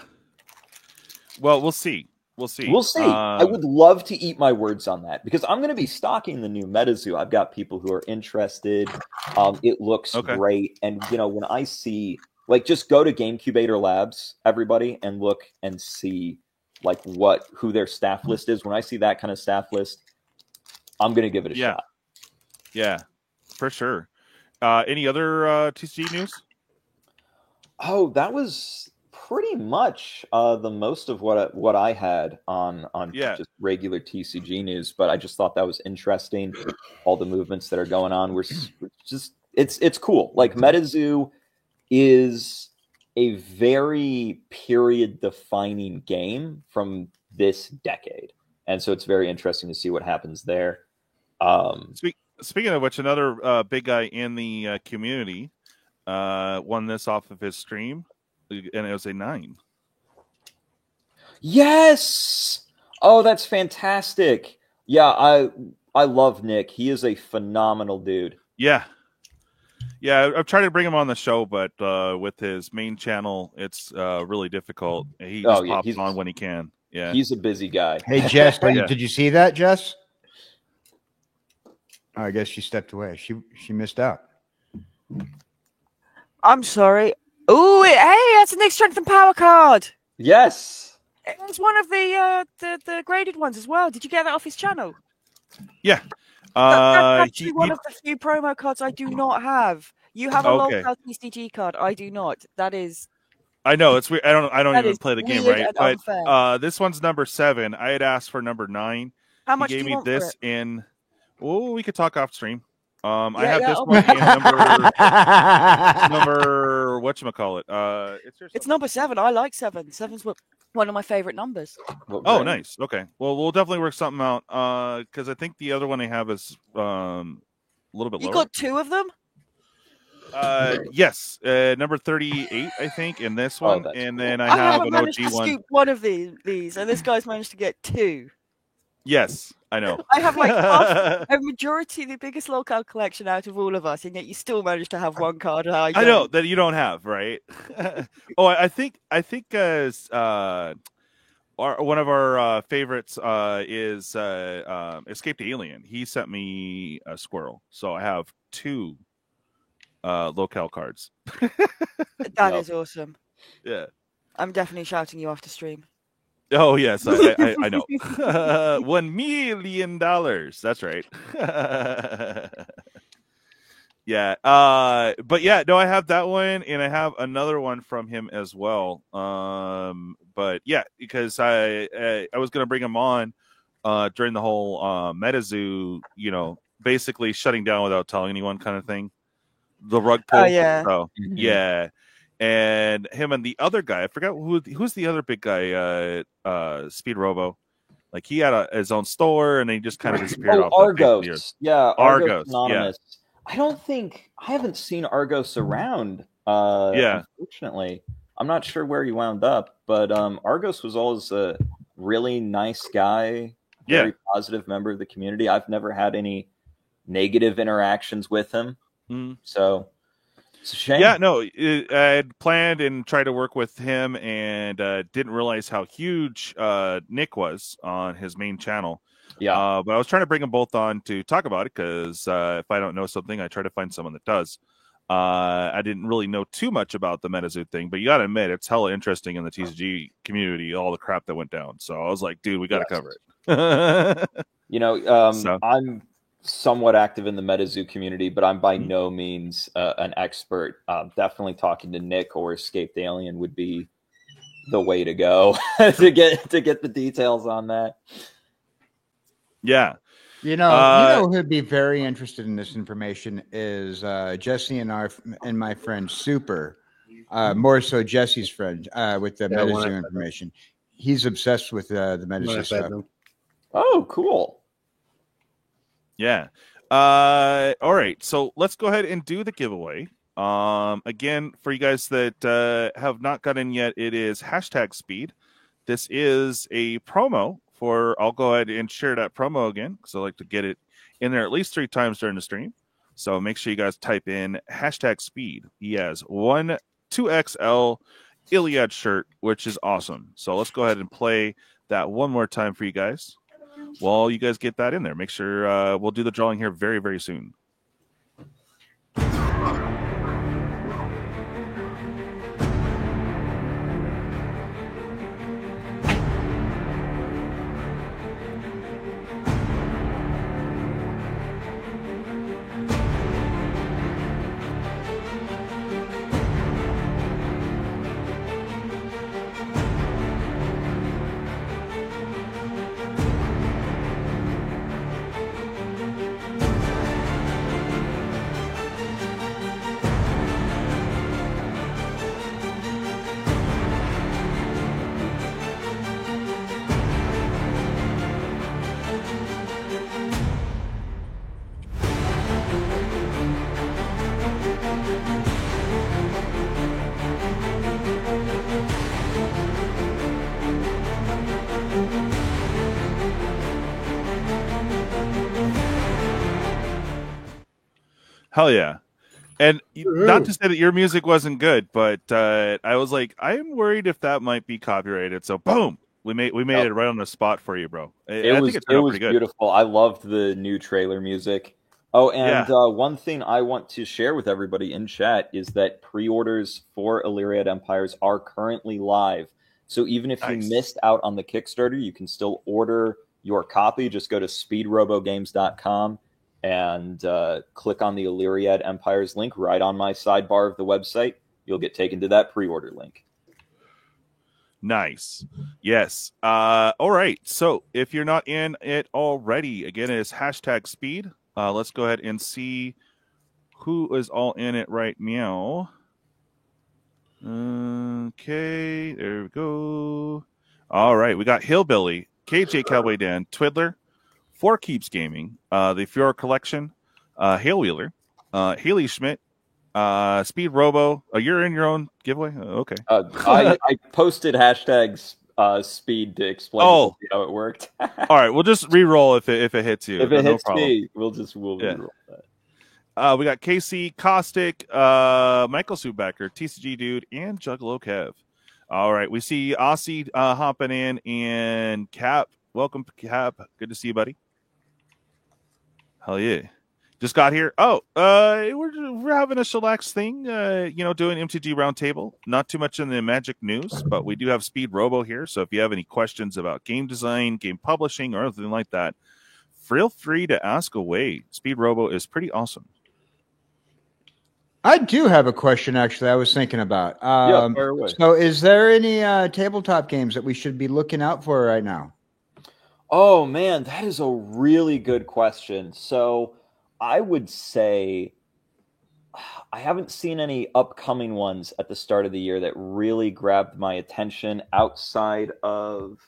Well, we'll see. We'll see. I would love to eat my words on that because I'm going to be stocking the new MetaZoo. I've got people who are interested. It looks great. And, when I see, just go to GameCubator Labs, everybody, and look and see, who their staff list is. When I see that kind of staff list, I'm going to give it a shot. Yeah, for sure. Any other TCG news? Oh, that was pretty much the most of what I had on just regular TCG news. But I just thought that was interesting. All the movements that are going on. We're just it's cool. MetaZoo is a very period-defining game from this decade, and so it's very interesting to see what happens there. Speaking of which, another big guy in the community won this off of his stream, and it was a 9. Yes. Oh, that's fantastic. Yeah, I love Nick. He is a phenomenal dude. Yeah. Yeah, I've tried to bring him on the show, but with his main channel, it's really difficult. He just pops on when he can. Yeah, he's a busy guy. Hey, Jess, Yeah. did you see that, Jess? Oh, I guess she stepped away. She missed out. I'm sorry. Oh, hey, that's a Nick Strength and Power card. Yes. It's one of the graded ones as well. Did you get that off his channel? Yeah. That's actually one of the few promo cards I do not have. You have a LOL TCG card. I do not. That is. I know it's weird. I don't even play the game, right? But unfair. This one's number 7. I had asked for number 9. How much he gave do you me want this for it? in. Oh, we could talk off stream. I Yeah, have yeah, this okay. one in number whatchamacallit. It's number 7. I like 7. 7's one of my favorite numbers. Oh, nice. Okay. Well, we'll definitely work something out. Because I think the other one I have is a little bit lower. You got 2 of them? Yes. Number 38, I think, in this one, and then I have an managed OG to one. scoop one of these, and this guy's managed to get 2. Yes, I know. I have like half, a majority, the biggest local collection out of all of us, and yet you still managed to have one card. I know that you don't have, right? Oh, I think as one of our favorites is Escaped Alien. He sent me a squirrel, so I have 2 locale cards. That is awesome. Yeah, I'm definitely shouting you after stream. Oh yes, I know. $1 million. That's right. Yeah. But yeah, no, I have that one, and I have another one from him as well. But yeah, because I was gonna bring him on during the whole MetaZoo, basically shutting down without telling anyone kind of thing. The rug pull. Oh yeah. So yeah. And him and the other guy, I forgot who's the other big guy, Speed Robo. Like he had his own store, and he just kind of disappeared off. Argos. Yeah, Argos. Anonymous. Yeah. I haven't seen Argos around. Unfortunately, I'm not sure where he wound up, but Argos was always a really nice guy, very positive member of the community. I've never had any negative interactions with him, so. It's a shame. Yeah, no, I had planned and tried to work with him, and didn't realize how huge Nick was on his main channel. Yeah, but I was trying to bring them both on to talk about it, because if I don't know something, I try to find someone that does. I didn't really know too much about the MetaZoo thing, but you got to admit, it's hella interesting in the TCG community, all the crap that went down. So I was like, dude, we got to cover it. I'm somewhat active in the MetaZoo community, but I'm by no means an expert. Definitely talking to Nick or Escaped Alien would be the way to go to get the details on that. Yeah. You know who'd be very interested in this information is Jesse and my friend Super. More so Jesse's friend with the MetaZoo information. He's obsessed with the MetaZoo stuff. Oh, cool. Yeah. All right. So let's go ahead and do the giveaway. Again, for you guys that have not gotten yet, it is #speed. This is a promo for. I'll go ahead and share that promo again, because I like to get it in there at least 3 times during the stream. So make sure you guys type in #speed. He has 2XL Iliad shirt, which is awesome. So let's go ahead and play that one more time for you guys. While you guys get that in there, make sure we'll do the drawing here very, very soon. Hell yeah. And not to say that your music wasn't good, but I was like, I am worried if that might be copyrighted. So boom, we made it right on the spot for you, bro. It was beautiful. I loved the new trailer music. Oh, and one thing I want to share with everybody in chat is that pre-orders for Illyriad Empires are currently live. So even if you missed out on the Kickstarter, you can still order your copy. Just go to speedrobogames.com and click on the Illyriad Empires link right on my sidebar of the website. You'll get taken to that pre-order link. Nice. Yes. All right. So if you're not in it already, again, it's #speed. Let's go ahead and see who is all in it right now. Okay, there we go. All right, we got Hillbilly, KJ Cowboy Dan, Twiddler, Four Keeps Gaming, the Fiora Collection, Hale Wheeler, Haley Schmidt, Speed Robo. You're in your own giveaway? Okay. I posted hashtags speed to explain how it worked. All right, we'll just re-roll if it hits you. If it hits me, we'll re-roll that. We got Casey, Caustic, Michael Subacker, TCG Dude, and Juggalo Kev. All right, we see Aussie hopping in, and Cap. Welcome, Cap. Good to see you, buddy. Hell yeah. Just got here. Oh, we're having a chillax thing, doing MTG Roundtable. Not too much in the Magic news, but we do have Speed Robo here. So if you have any questions about game design, game publishing, or anything like that, feel free to ask away. Speed Robo is pretty awesome. I do have a question, actually, I was thinking about. Fire away. So is there any tabletop games that we should be looking out for right now? Oh, man, that is a really good question. So I would say I havened seen any upcoming ones at the start of the year that really grabbed my attention outside of...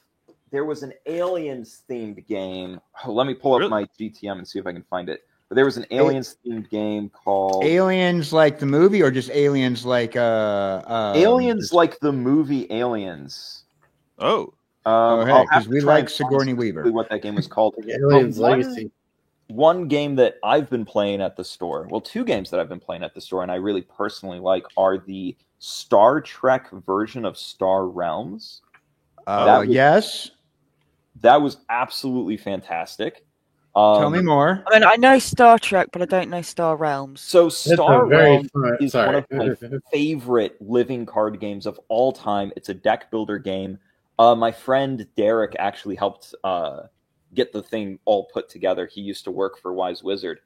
There was an Aliens-themed game. Let me pull up my GTM and see if I can find it. But there was an Aliens-themed game called... Aliens like the movie, or just Aliens like... Aliens like the movie Aliens. Oh. Because we like Sigourney Weaver. What that game was called. Aliens Legacy. One game that I've been playing at the store, well, two games that I've been playing at the store and I really personally like are the Star Trek version of Star Realms. Yes. That was absolutely fantastic. Tell me more. I mean, I know Star Trek, but I don't know Star Realms. So Star Realms is one of my favorite living card games of all time. It's a deck builder game. My friend Derek actually helped get the thing all put together. He used to work for Wise Wizard.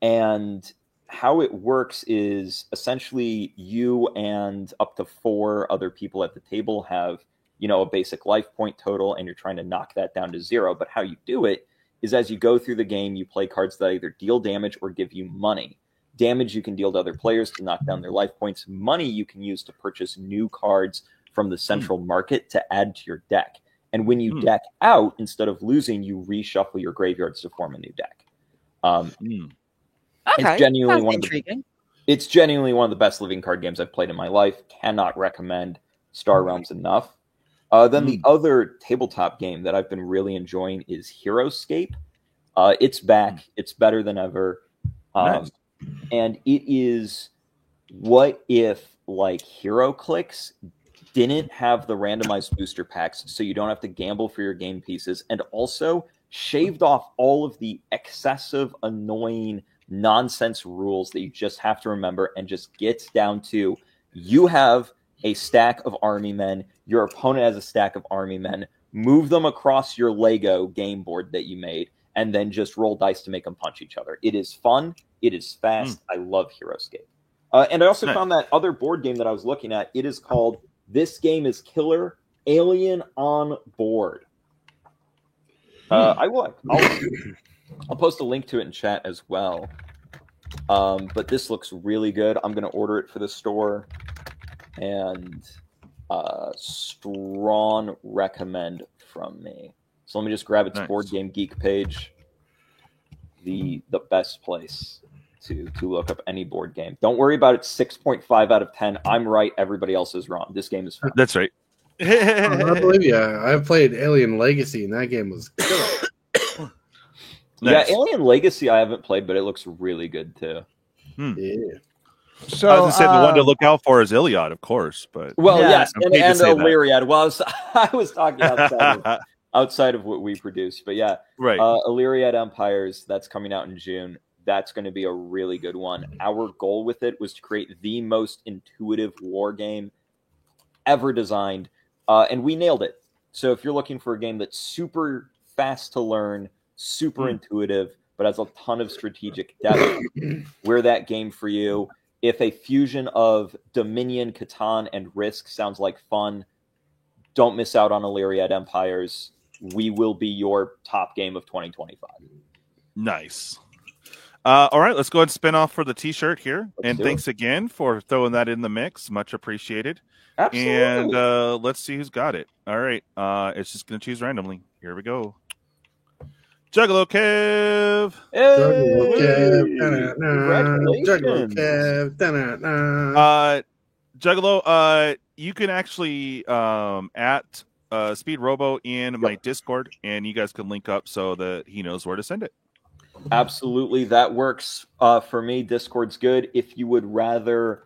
And how it works is essentially you and up to 4 other people at the table have, a basic life point total, and you're trying to knock that down to 0. But how you do it is as you go through the game, you play cards that either deal damage or give you money. Damage you can deal to other players to knock down their life points. Money you can use to purchase new cards from the central market to add to your deck. And when you deck out, instead of losing, you reshuffle your graveyards to form a new deck. Okay, it's genuinely one of the best living card games I've played in my life. Cannot recommend Star Realms enough. Then the other tabletop game that I've been really enjoying is Heroescape. It's back. It's better than ever. Nice. And it is what if, like, HeroClix didn't have the randomized booster packs, so you don't have to gamble for your game pieces, and also shaved off all of the excessive, annoying nonsense rules that you just have to remember, and just gets down to you have a stack of army men, your opponent has a stack of army men, move them across your Lego game board that you made, and then just roll dice to make them punch each other. It is fun. It is fast. I love Heroescape. And I also found that other board game that I was looking at. It is called This Game is Killer, Alien on Board. I'll post a link to it in chat as well. But this looks really good. I'm going to order it for the store. And strong recommend from me. So let me just grab its Board Game Geek page. The best place to look up any board game. Don't worry about it. 6.5 out of 10. I'm right. Everybody else is wrong. This game is fun. That's right. I believe you. I played Alien Legacy, and that game was killer. Yeah, Alien Legacy I haven't played, but it looks really good too. Yeah. So I was gonna say the one to look out for is Iliad, of course, but Well, Yeah, yes, I'm and paid to say that. Illyriad. Well, I was talking outside of what we produce, but yeah, right. Illyriad Empires, that's coming out in June. That's going to be a really good one. Our goal with it was to create the most intuitive war game ever designed, and we nailed it. So if you're looking for a game that's super fast to learn, super intuitive, but has a ton of strategic depth, we're that game for you. If a fusion of Dominion, Catan, and Risk sounds like fun, don't miss out on Illyriad Empires. We will be your top game of 2025. Nice. All right, let's go ahead and spin off for the T-shirt here. Let's do Thanks again for throwing that in the mix. Much appreciated. Absolutely. And let's see who's got it. All right. It's just going to choose randomly. Here we go. Juggalo Kev. Juggalo Kev. Congratulations. Juggalo Kev. Juggalo, you can actually at Speed Robo in my Discord, and you guys can link up so that he knows where to send it. Absolutely. That works for me. Discord's good. If you would rather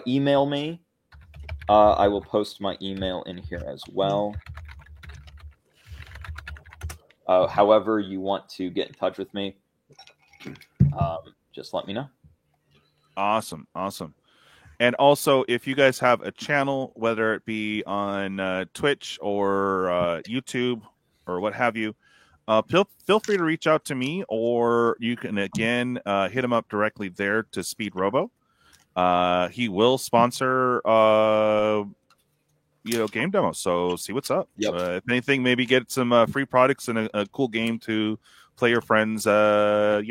email me, I will post my email in here as well. However you want to get in touch with me, just let me know. Awesome. And also, if you guys have a channel, whether it be on Twitch or YouTube or what have you, feel free to reach out to me, or you can, again, hit him up directly there to Speed Robo. He will sponsor game demos, so see what's up. Yep. If anything, maybe get some free products and a cool game to play your friends later.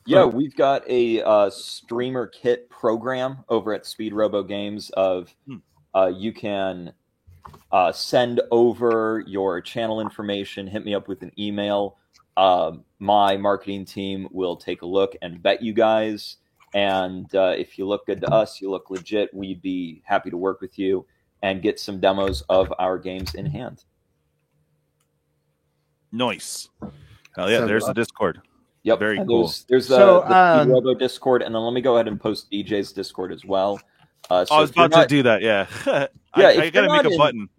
Yeah, we've got a streamer kit program over at Speed Robo Games of you can send over your channel information, hit me up with an email. My marketing team will take a look and vet you guys. And if you look good to us, you look legit, we'd be happy to work with you and get some demos of our games in hand. Nice. Hell yeah, there's the Discord. Yep. Very and cool. There's the Speed Robo Discord, and then let me go ahead and post DJ's Discord as well. So I was about to do that, yeah. I got to make a button.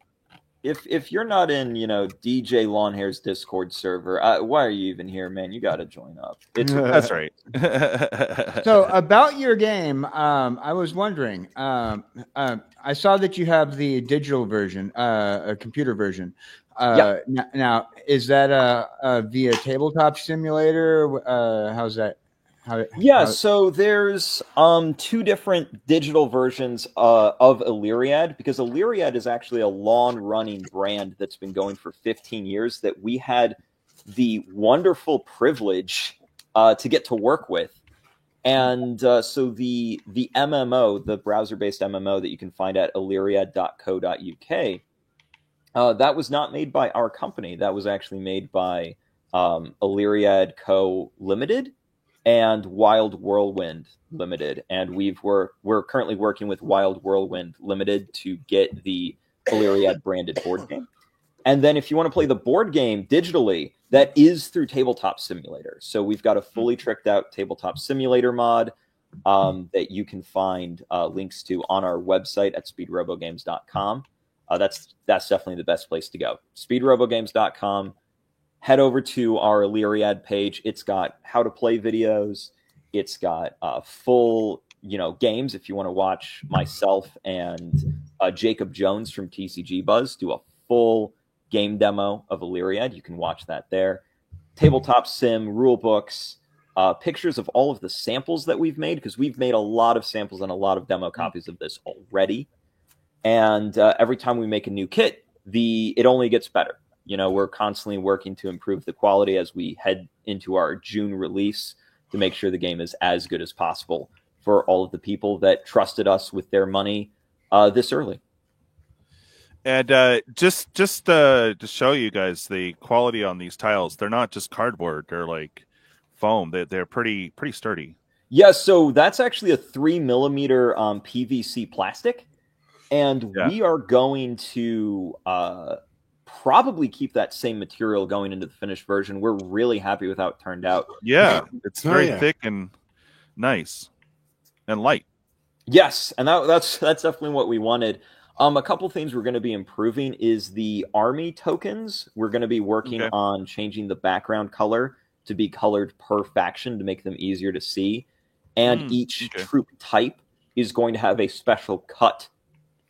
If you're not in, DJ Lawnhair's Discord server, why are you even here, man? You got to join up. That's right. So about your game, I was wondering. I saw that you have the digital version, a computer version. Now, is that via Tabletop Simulator? How's that? So there's two different digital versions of Illyriad, because Illyriad is actually a long-running brand that's been going for 15 years that we had the wonderful privilege to get to work with. And so the MMO, the browser-based MMO that you can find at illyriad.co.uk, that was not made by our company. That was actually made by Illyriad Co. Limited and Wild Whirlwind Limited, and we're currently working with Wild Whirlwind Limited to get the Illyriad branded board game. And then if you want to play the board game digitally, that is through Tabletop Simulator. So we've got a fully tricked out Tabletop Simulator mod that you can find links to on our website at speedrobogames.com. That's definitely the best place to go. speedrobogames.com. Head over to our Illyriad page. It's got how to play videos. It's got full, games. If you want to watch myself and Jacob Jones from TCG Buzz do a full game demo of Illyriad, you can watch that there. Tabletop Sim, rule books, pictures of all of the samples that we've made, because we've made a lot of samples and a lot of demo copies of this already. And every time we make a new kit, it only gets better. We're constantly working to improve the quality as we head into our June release to make sure the game is as good as possible for all of the people that trusted us with their money this early. And just to show you guys the quality on these tiles, they're not just cardboard; they're like foam. They're pretty sturdy. Yeah, so that's actually a 3mm PVC plastic, and we are going to probably keep that same material going into the finished version. We're really happy with how it turned out. Yeah, it's very thick and Nice and light. Yes, and that's definitely what we wanted. A couple things we're going to be improving is the army tokens. We're going to be working on changing the background color to be colored per faction to make them easier to see. And each troop type is going to have a special cut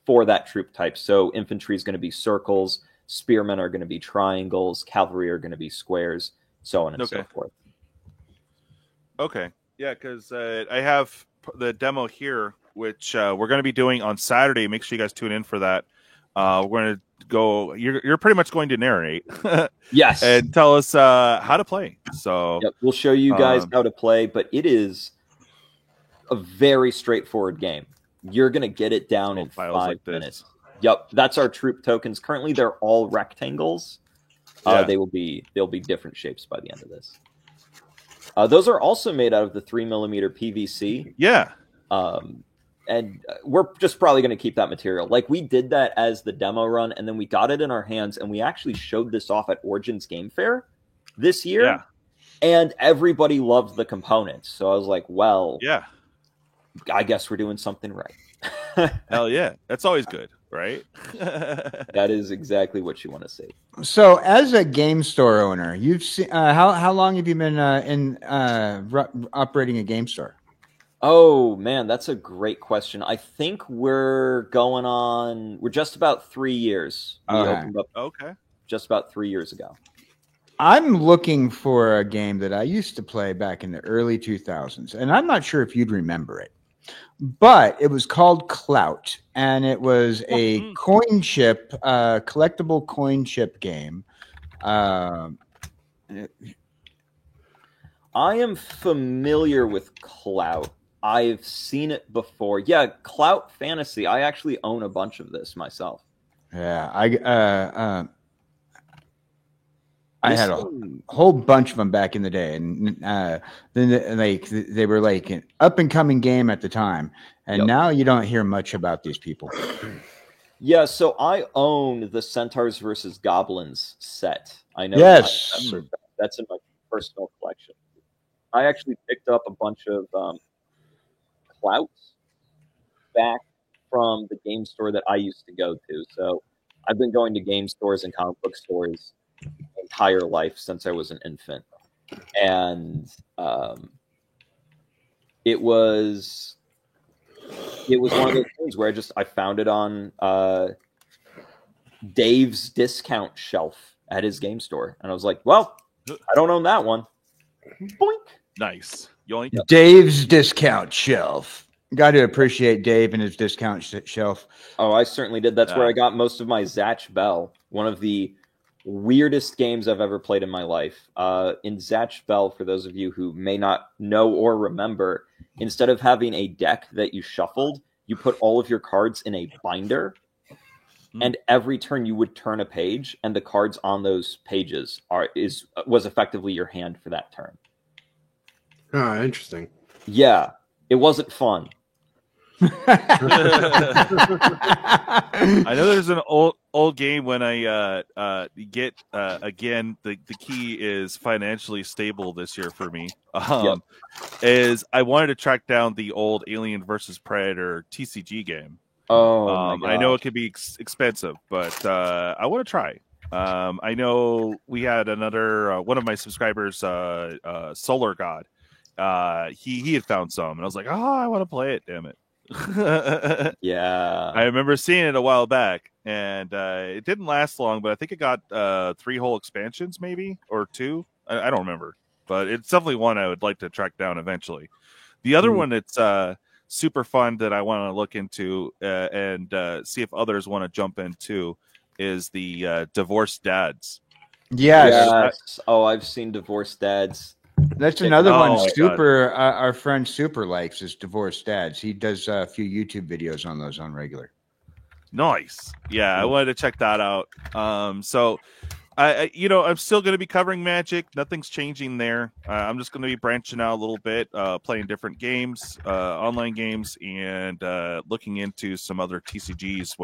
for that troop type. So infantry is going to be circles, spearmen are going to be triangles, cavalry are going to be squares, so on and so forth. Okay. Yeah, because I have the demo here, which we're going to be doing on Saturday. Make sure you guys tune in for that. We're going to go. You're pretty much going to narrate, yes, and tell us how to play. So we'll show you guys how to play, but it is a very straightforward game. You're going to get it down in 5 minutes. Yep, that's our troop tokens. Currently, they're all rectangles. They'll be different shapes by the end of this. Those are also made out of the 3mm PVC. Yeah. And we're just probably going to keep that material. Like, we did that as the demo run, and then we got it in our hands, and we actually showed this off at Origins Game Fair this year. Yeah. And everybody loved the components. So I was like, well, yeah, I guess we're doing something right. Hell yeah. That's always good, right? That is exactly what you want to see. So, as a game store owner, you've seen how long have you been operating a game store? Oh man, that's a great question. I think we're just about 3 years. We opened up just about 3 years ago. I'm looking for a game that I used to play back in the early 2000s, and I'm not sure if you'd remember it, but it was called Clout, and it was a coin chip, collectible coin chip game. I am familiar with Clout. I've seen it before. Yeah, Clout Fantasy. I actually own a bunch of this myself. Yeah, I had a whole bunch of them back in the day, and then they were like an up and coming game at the time, and now you don't hear much about these people. Yeah, so I own the Centaurs versus Goblins set. I know. Yes, that's in my personal collection. I actually picked up a bunch of Clouts back from the game store that I used to go to. So I've been going to game stores and comic book stores my entire life since I was an infant. And it was one of those things where I found it on Dave's discount shelf at his game store. And I was like, well, I don't own that one. Boink. Nice. Yoink. Dave's discount shelf. Got to appreciate Dave and his discount shelf. Oh, I certainly did. That's where I got most of my Zatch Bell. One of the weirdest games I've ever played in my life. In Zatch Bell, for those of you who may not know or remember, instead of having a deck that you shuffled, you put all of your cards in a binder, and every turn you would turn a page, and the cards on those pages was effectively your hand for that turn. Oh, interesting. Yeah, it wasn't fun. I know there's an old game when I get again the key is financially stable this year for me. Is I wanted to track down the old Alien versus Predator TCG game. Oh, my I know it could be expensive, but I want to try. I know we had another one of my subscribers, Solar God. He had found some, and I was like, oh, I want to play it. Damn it. Yeah, I remember seeing it a while back, and it didn't last long, but I think it got 3 whole expansions, maybe, or 2. I don't remember, but it's definitely one I would like to track down eventually. The other one that's super fun that I want to look into and see if others want to jump into is the Divorced Dads. Yes. Oh, I've seen Divorced Dads. That's another one. Super, our friend Super likes is Divorced Dads. He does a few YouTube videos on those on regular. Nice. Yeah, I wanted to check that out. So I'm still going to be covering Magic. Nothing's changing there. I'm just going to be branching out a little bit, playing different games, online games, and looking into some other TCGs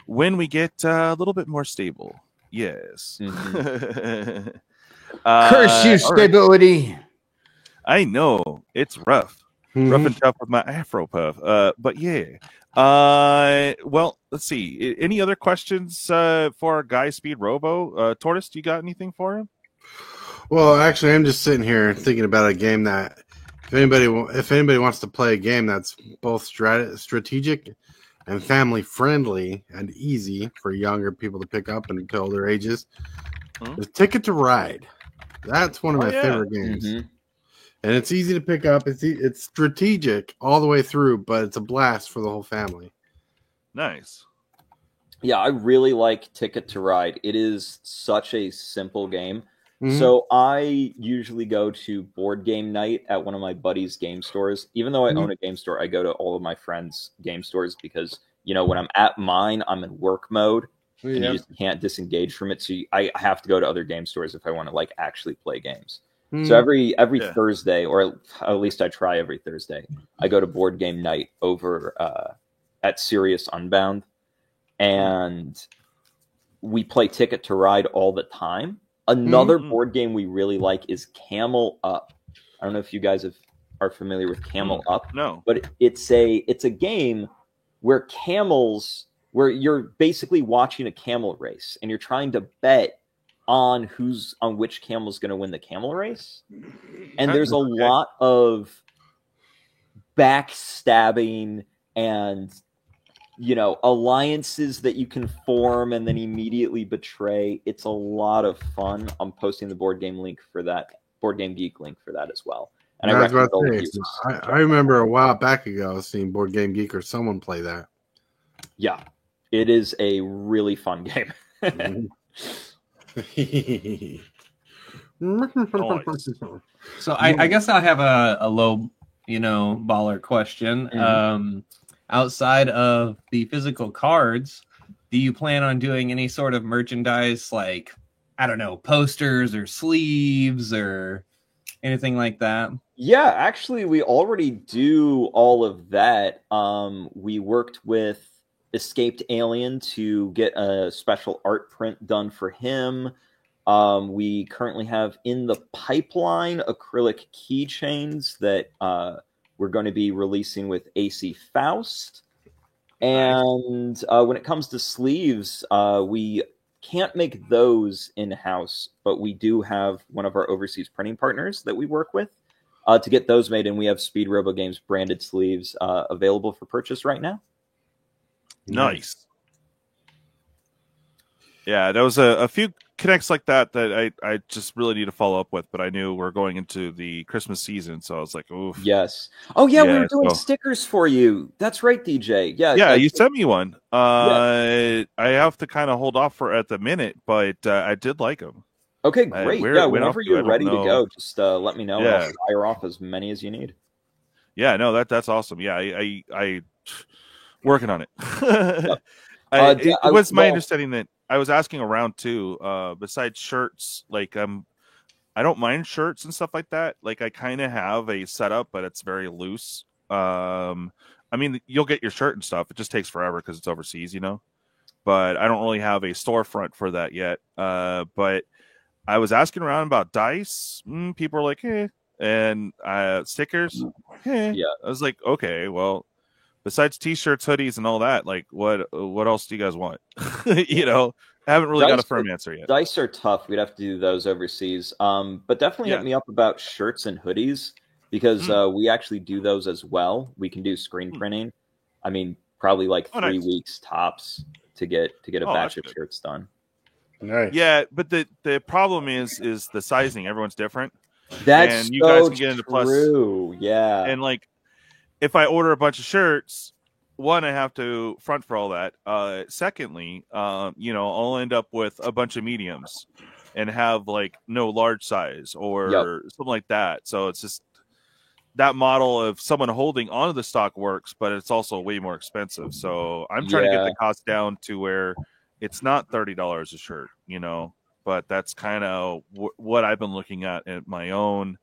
when we get a little bit more stable. Yes. Curse you, stability. Right. I know it's rough, rough and tough with my Afro puff. But yeah. Well, let's see. Any other questions for our guy Speed Robo? Tortoise, do you got anything for him? Well, actually, I'm just sitting here thinking about a game that if anybody wants to play a game that's both strategic and family friendly and easy for younger people to pick up and to older ages, is Ticket to Ride. That's one of my favorite games. Mm-hmm. And it's easy to pick up. It's strategic all the way through, but it's a blast for the whole family. Nice. Yeah, I really like Ticket to Ride. It is such a simple game. Mm-hmm. So I usually go to board game night at one of my buddies' game stores. Even though I own a game store, I go to all of my friends' game stores because, you know, when I'm at mine, I'm in work mode. And you just can't disengage from it. So I have to go to other game stores if I want to like actually play games. So every Thursday, or at least I try every Thursday, I go to board game night over at Sirius Unbound, and we play Ticket to Ride all the time. Another board game we really like is Camel Up. I don't know if you guys are familiar with Camel Up. No, but it's a game where you're basically watching a camel race, and you're trying to bet on which camel is going to win the camel race. And there's a lot of backstabbing and, you know, alliances that you can form and then immediately betray. It's a lot of fun. I'm posting the Board Game link for that, Board Game Geek link for that as well. And I remember a while back ago seeing Board Game Geek or someone play that. Yeah, it is a really fun game. So I guess I'll have a low, baller question. Outside of the physical cards, do you plan on doing any sort of merchandise like, I don't know, posters or sleeves or anything like that? Yeah, actually, we already do all of that. We worked with Escaped Alien to get a special art print done for him. We currently have in the pipeline acrylic keychains that we're going to be releasing with AC Faust. And when it comes to sleeves, we can't make those in-house, but we do have one of our overseas printing partners that we work with to get those made, and we have Speed Robo Games branded sleeves available for purchase right now. Nice. Yeah, there was a few connects like that I just really need to follow up with, but I knew we're going into the Christmas season, so I was like, oof. Yes. Oh, yeah, we were doing stickers for you. That's right, DJ. Yeah, you sent me one. I have to kind of hold off for at the minute, but I did like them. Okay, great. Whenever you're ready to go, just let me know. And I'll fire off as many as you need. Yeah, no, that's awesome. Yeah, I working on it. It was my understanding that I was asking around too. Besides shirts, like I don't mind shirts and stuff like that. Like I kind of have a setup, but it's very loose. I mean, you'll get your shirt and stuff. It just takes forever because it's overseas, But I don't really have a storefront for that yet. But I was asking around about dice. People are like, "Hey," and stickers. Hey. Yeah, I was like, "Okay, well." Besides t-shirts, hoodies, and all that, like what else do you guys want? I haven't really got a firm answer yet. Dice are tough. We'd have to do those overseas. But definitely hit me up about shirts and hoodies because we actually do those as well. We can do screen printing. I mean, probably like 3 weeks tops to get a batch of shirts done. Nice. Yeah, but the problem is the sizing. Everyone's different. That's and you guys can get into true. Yeah, and like. If I order a bunch of shirts, one, I have to front for all that. Secondly, I'll end up with a bunch of mediums and have like no large size or something like that. So it's just that model of someone holding onto the stock works, but it's also way more expensive. So I'm trying to get the cost down to where it's not $30 a shirt, but that's kind of what I've been looking at my own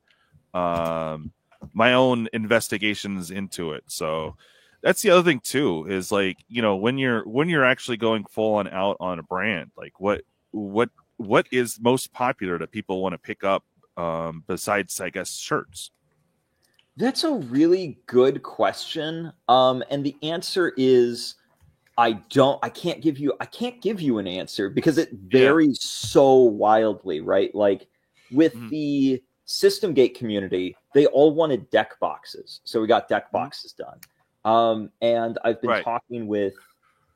investigations into it. So that's the other thing too, is like, when you're actually going full on out on a brand, like what is most popular that people want to pick up besides, I guess, shirts? That's a really good question. And the answer is I can't give you an answer because it varies so wildly, right? Like with the System Gate community, they all wanted deck boxes. So we got deck boxes done. And I've been talking with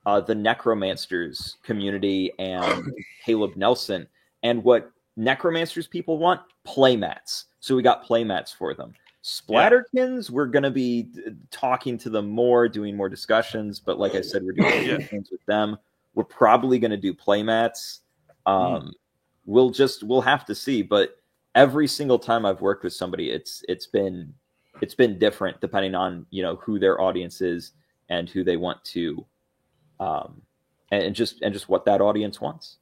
the Necromancers community and Caleb Nelson. And what Necromancers people want? Playmats. So we got playmats for them. Splatterkins, we're going to be talking to them more, doing more discussions. But like I said, we're doing things with them. We're probably going to do playmats. We'll have to see. But every single time I've worked with somebody, it's been different depending on, you know, who their audience is and who they want to, and just what that audience wants.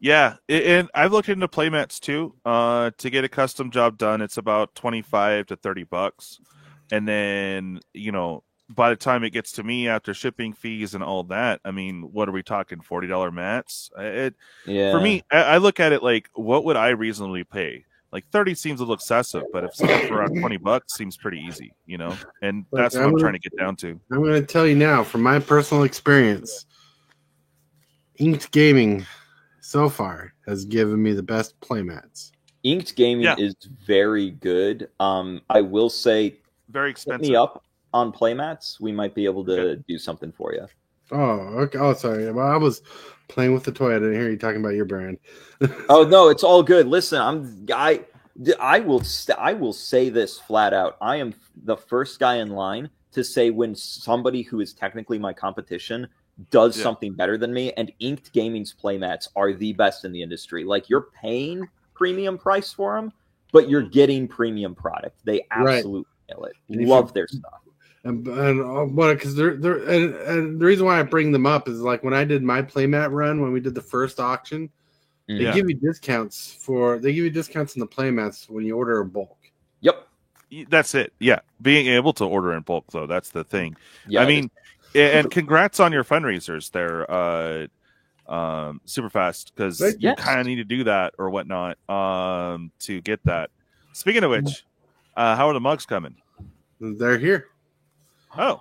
Yeah, and I've looked into playmats too. To get a custom job done, it's about $25 to $30, and then, you know, by the time it gets to me after shipping fees and all that, I mean, what are we talking? $40 mats? For me, I look at it like, what would I reasonably pay? Like 30 seems a little excessive, but if something for around $20 seems pretty easy, you know. And that's what I'm trying to get down to. I'm going to tell you now, from my personal experience, Inked Gaming so far has given me the best playmats. Inked Gaming is very good. I will say, very expensive. Hit me up on playmats. We might be able to do something for you. Oh, okay. Oh, sorry. Well, I was playing with the toy. I didn't hear you talking about your brand. Oh no, it's all good. Listen, I will say this flat out. I am the first guy in line to say when somebody who is technically my competition does something better than me, and Inked Gaming's playmats are the best in the industry. Like, you're paying premium price for them, but you're getting premium product. They absolutely nail it. Love their stuff. And because and the reason why I bring them up is, like, when I did my playmat run, when we did the first auction, they give you discounts in the playmats when you order a bulk. Yep, that's it. Yeah, being able to order in bulk, though, that's the thing. I mean, and congrats on your fundraisers there, super fast, because you kind of need to do that or whatnot to get that. Speaking of which, how are the mugs coming? They're here. Oh,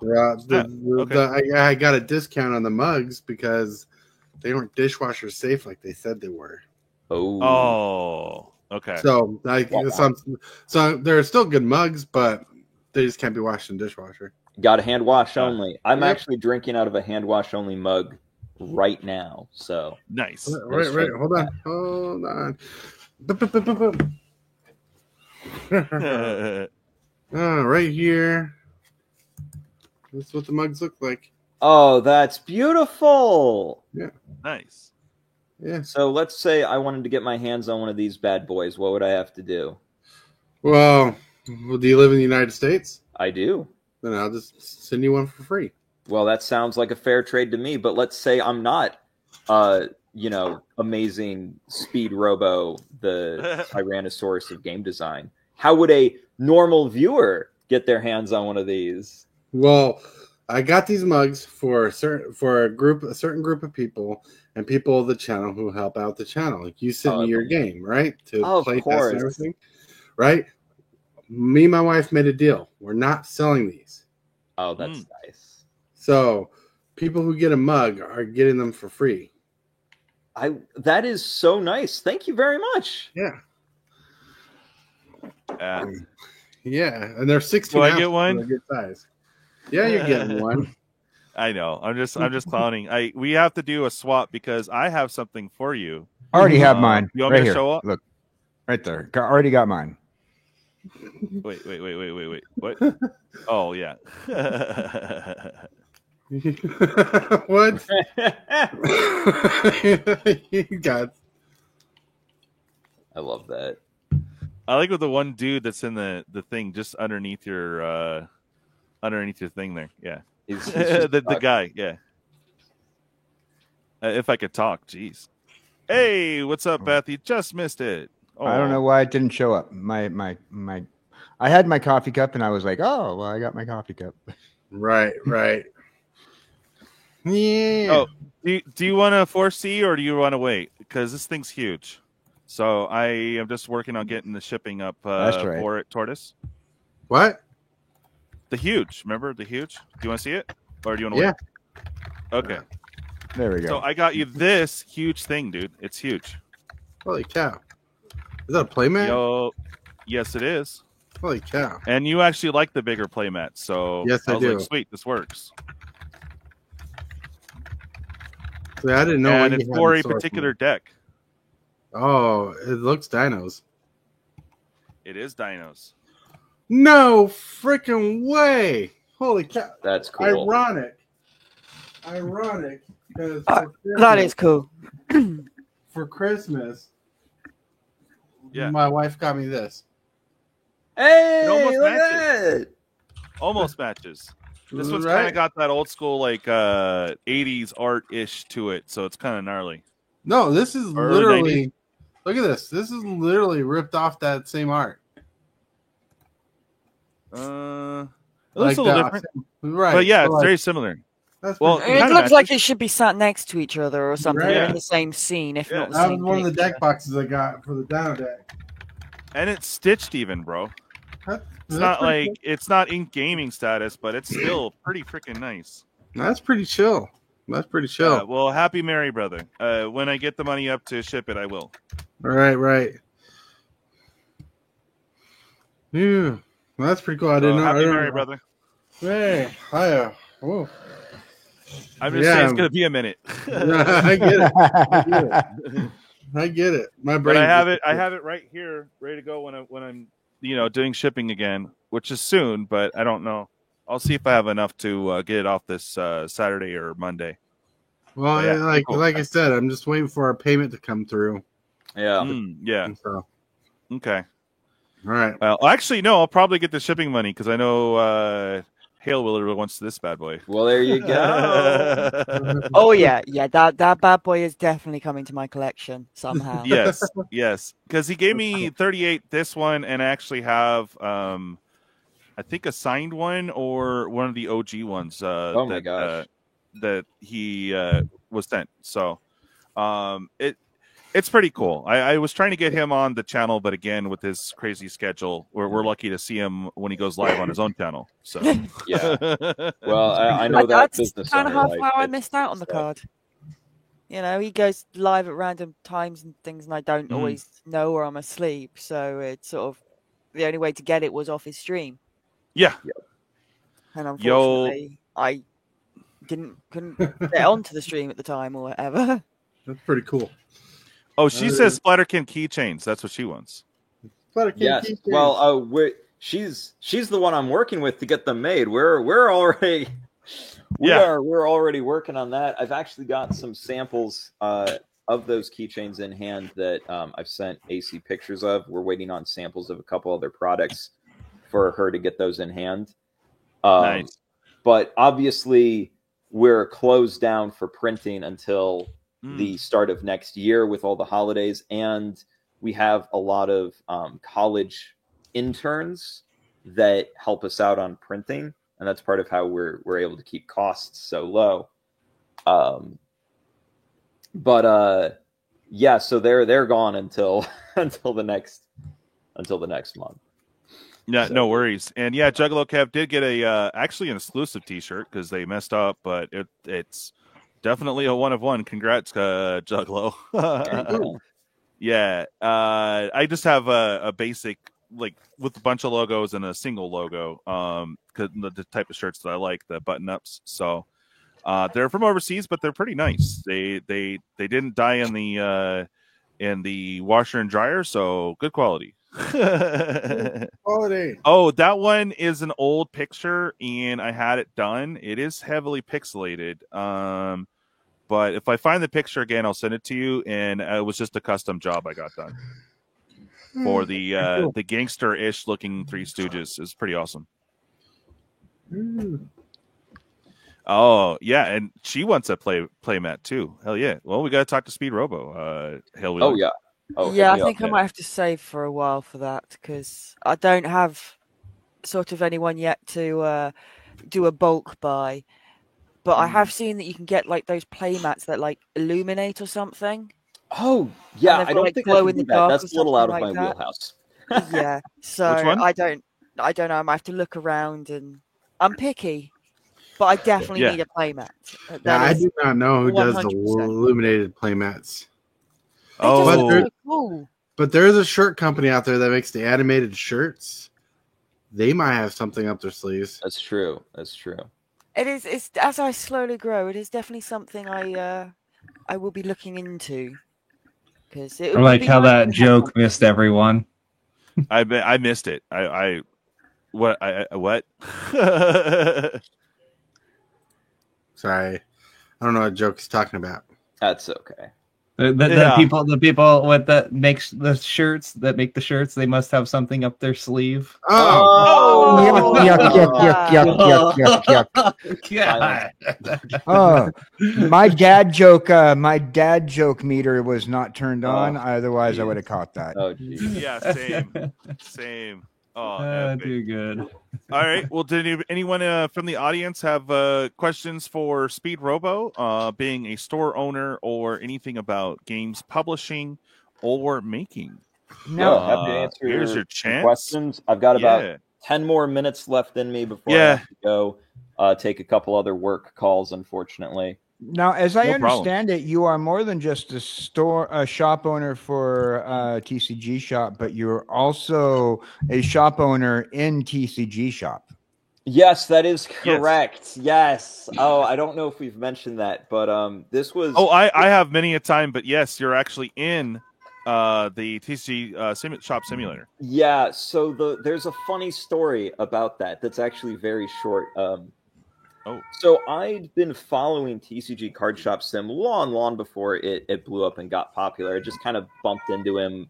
I got a discount on the mugs because they weren't dishwasher safe like they said they were. Oh, okay. So they're still good mugs, but they just can't be washed in dishwasher. Got a hand wash only. I'm actually drinking out of a hand wash only mug right now. So nice. Right. Hold on. Right here. This is what the mugs look like. Oh, that's beautiful. Yeah. Nice. Yeah. So let's say I wanted to get my hands on one of these bad boys. What would I have to do? Well, do you live in the United States? I do. Then I'll just send you one for free. Well, that sounds like a fair trade to me. But let's say I'm not, amazing Speed Robo, the Tyrannosaurus of game design. How would a normal viewer get their hands on one of these? Well, I got these mugs for a certain group of people, and people of the channel who help out the channel. Like, you sent me your game, right? To play test and everything, right? Me and my wife made a deal. We're not selling these. Oh, that's nice. So people who get a mug are getting them for free. That is so nice. Thank you very much. Yeah. Yeah, and they're 16 Will ounces. I get one? So good size. Yeah, you're getting one. I know. I'm just clowning. We have to do a swap because I have something for you. I already have mine. You want right me to here. show up? Look, right there. Already got mine. Wait. What? Oh, yeah. What? You got. I love that. I like with the one dude that's in the thing just underneath your thing there. Yeah. He's the guy, yeah. If I could talk, jeez. Hey, what's up, Beth? You just missed it. Oh. I don't know why it didn't show up. I had my coffee cup and I was like, oh, well, I got my coffee cup. Right. Yeah. Oh, do you want to 4C or do you want to wait? Because this thing's huge. So I am just working on getting the shipping up That's right. for it, Tortoise. What? The huge. Remember the huge? Do you want to see it, or do you want to? Yeah. Wait? Okay. There we go. So I got you this huge thing, dude. It's huge. Holy cow! Is that a playmat? Yo, yes, it is. Holy cow! And you actually like the bigger playmat, so Yes, I was do. like, sweet, this works. See, I didn't know. And what it's you had for in a store particular deck. Oh, it looks dinos. It is dinos. No freaking way! Holy cow! That's cool. Ironic. Because That is cool. for Christmas. Yeah. My wife got me this. Hey, It almost look at matches. that. Almost matches. This one's Right? kind of got that old school like 80s art ish to it, so it's kind of gnarly. No, this is Early literally. Look at this. This is literally ripped off that same art. It looks a little that. different, Right? but yeah, so it's like, very similar. that's well, pretty It kinda looks like matches. it should be sat next to each other or something. Right. They're in the same scene, if Yeah. not the that same was one of the picture. deck boxes I got for the Dino deck. And it's stitched even, bro. That's It's pretty not like it's not in gaming status, but it's still pretty freaking nice. cool. That's pretty chill. That's pretty chill. Yeah, well, happy Mary, brother. When I get the money up to ship it, I will. Right. Yeah, well, that's pretty cool. I didn't know. I Happy didn't Mary, know. brother. Hey, hiya. Whoa. I'm just Yeah. saying it's gonna be a minute. I get it. I get it. My brain. But I have it right here, ready to go when I'm doing shipping again, which is soon. But I don't know. I'll see if I have enough to get it off this Saturday or Monday. Well, Yeah, cool. like I said, I'm just waiting for our payment to come through. Yeah. Yeah. So, Okay. all right. Well, actually, no. I'll probably get the shipping money because I know Hale Willer wants this bad boy. Well, there you go. Oh yeah. That bad boy is definitely coming to my collection somehow. Yes. Because he gave me 38 this one, and I actually have I think a signed one or one of the OG ones. Oh my gosh. That he was sent. So it's pretty cool. I was trying to get him on the channel, but again, with his crazy schedule, we're lucky to see him when he goes live on his own channel. So Yeah. Well, I know that That's business kind of owner, how like, I it's- missed out on the so- card. You know, he goes live at random times and things, and I don't Mhm. always know or I'm asleep. So it's sort of the only way to get it was off his stream. yeah. And unfortunately, I couldn't get onto the stream at the time or whatever. That's pretty cool. Oh, she says Splatterkin keychains. That's what she wants. Yes. Well, she's the one I'm working with to get them made. We're already we're already working on that. I've actually got some samples of those keychains in hand that I've sent AC pictures of. We're waiting on samples of a couple other products for her to get those in hand. Nice. But obviously, we're closed down for printing until the start of next year with all the holidays, and we have a lot of college interns that help us out on printing, and that's part of how we're able to keep costs so low. Yeah, so they're gone until the next month. Yeah, So- no worries. And yeah, Juggalo Kev did get a actually an exclusive T-shirt because they messed up, but it's definitely a one of one. Congrats, Juggalo. Yeah, I just have a basic like with a bunch of logos and a single logo. Because the type of shirts that I like, the button ups. So they're from overseas, but they're pretty nice. They didn't dye in the washer and dryer, so good quality. Holiday. Oh, that one is an old picture, and I had it done. It is heavily pixelated. But if I find the picture again, I'll send it to you. And it was just a custom job I got done for the gangster-ish looking Three Stooges. It's pretty awesome. Oh yeah, and she wants a playmat too. Hell yeah! Well, we got to talk to Speed Robo. Hell Oh yeah. Oh, yeah, hit I me think up, I might have to save for a while for that because I don't have sort of anyone yet to do a bulk buy. But I have seen that you can get like those playmats that like illuminate or something. Oh yeah, And they've I got, don't like, think I glow can in do the that. dark That's or a little out of something my like that. wheelhouse. Yeah, so Which one? I don't. I don't know. I might have to look around, and I'm picky, but I definitely Yeah. need a playmat. Yeah, I is do not know who does the 100%. illuminated playmats. They just Oh. look so cool. But there is a shirt company out there that makes the animated shirts. They might have something up their sleeves. That's true. That's true. It is. It's as I slowly grow. It is definitely something I will be looking into. Because it I would like be how nice that to have joke something. missed everyone. I missed it. What? Sorry. I don't know what joke he's talking about. That's okay. The Yeah. people with that makes the shirts that make the shirts, they must have something up their sleeve. Oh! Yuck. God. Oh, my dad joke meter was not turned on. Otherwise, I would have caught that. Oh, geez. Yeah, same. Oh, epic. Too good. All right. Well, did anyone from the audience have questions for Speed Robo, being a store owner or anything about games publishing or making? No. Happy to answer here's your some chance. questions. I've got about Yeah. 10 more minutes left in me before I Yeah. have to go take a couple other work calls, unfortunately. Now, as I No problem. understand it, you are more than just a shop owner for TCG Shop, but you're also a shop owner in TCG Shop. Yes, that is correct. Yes. Oh, I don't know if we've mentioned that, but this was. Oh, I have many a time, but yes, you're actually in the TCG Shop Simulator. Yeah, so there's a funny story about that that's actually very short. So I'd been following TCG Card Shop Sim long before it blew up and got popular. I just kind of bumped into him,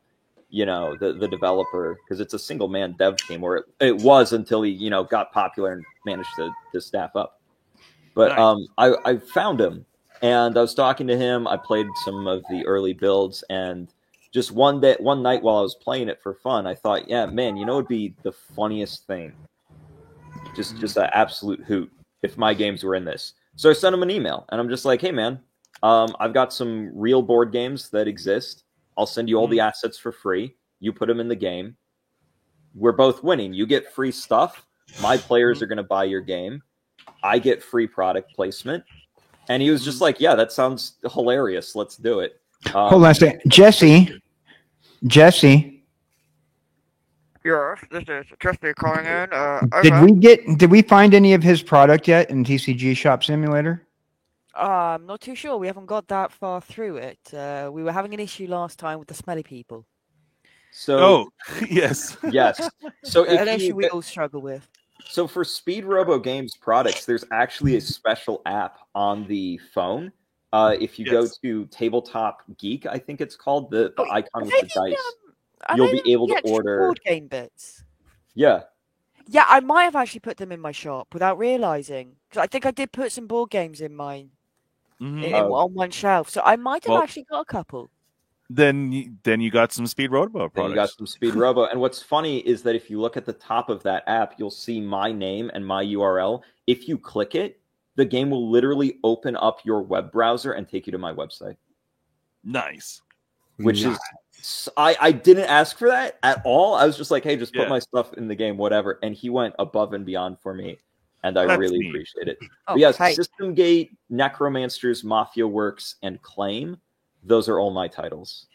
the developer, because it's a single man dev team, or it was until he, got popular and managed to staff up. But Nice. I found him and I was talking to him. I played some of the early builds, and just one night while I was playing it for fun, I thought, yeah, man, it'd be the funniest thing. Just an absolute hoot if my games were in this. So I sent him an email, and I'm just like, hey, man, I've got some real board games that exist. I'll send you all the assets for free. You put them in the game. We're both winning. You get free stuff. My players are going to buy your game. I get free product placement. And he was just like, yeah, that sounds hilarious. Let's do it. Hold on a second. Jesse. Yes, this is Jesse calling in. Did we find any of his product yet in TCG Shop Simulator? I'm not too sure. We haven't got that far through it. We were having an issue last time with the smelly people. So, yes. Yes. So An issue we all struggle with. So for Speed Robo Games products, there's actually a special app on the phone. If you go to Tabletop Geek, I think it's called, the icon with the dice, you'll be able to order board game bits. Yeah. Yeah, I might have actually put them in my shop without realizing. 'Cause I think I did put some board games in mine on one shelf, so I might have actually got a couple. Then you got some Speed Robo products. Then you got some Speed Robo. And what's funny is that if you look at the top of that app, you'll see my name and my URL. If you click it, the game will literally open up your web browser and take you to my website. Nice. Which is, I didn't ask for that at all. I was just like, hey, just put my stuff in the game, whatever. And he went above and beyond for me. And I really appreciate it. But yes, System Gate, Necromancers, Mafia Works, and Claim. Those are all my titles.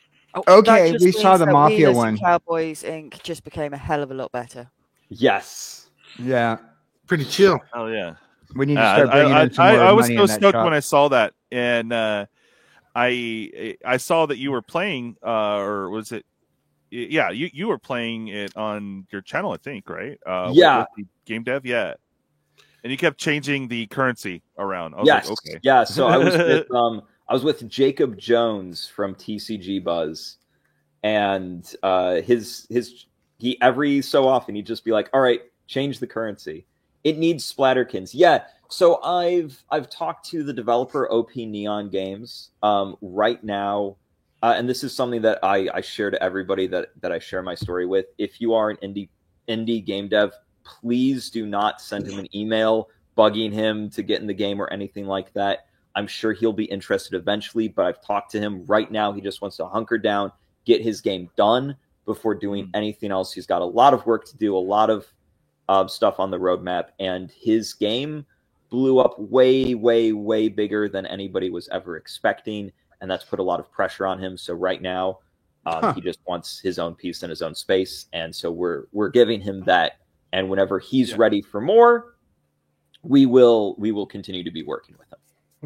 Okay, we saw the Mafia one. Cowboys Inc. just became a hell of a lot better. Yes. Yeah. Pretty chill. Oh, yeah. We need to start bringing in some more I was money so in that stoked shop. when I saw that. And I saw that you were playing, or was it? Yeah, you were playing it on your channel, I think, right? Yeah. With Game Dev, yeah. And you kept changing the currency around. I was Yes. like, okay. Yeah. So I was with Jacob Jones from TCG Buzz, and he every so often he'd just be like, "All right, change the currency. It needs Splatterkins." Yeah. So I've talked to the developer OP Neon Games right now, and this is something that I share to everybody that I share my story with. If you are an indie game dev, please do not send him an email bugging him to get in the game or anything like that. I'm sure he'll be interested eventually, but I've talked to him right now. He just wants to hunker down, get his game done before doing anything else. He's got a lot of work to do, a lot of stuff on the roadmap, and his game blew up way, way, way bigger than anybody was ever expecting, and that's put a lot of pressure on him. So right now, he just wants his own piece and his own space, and so we're giving him that. And whenever he's ready for more, we will continue to be working with him.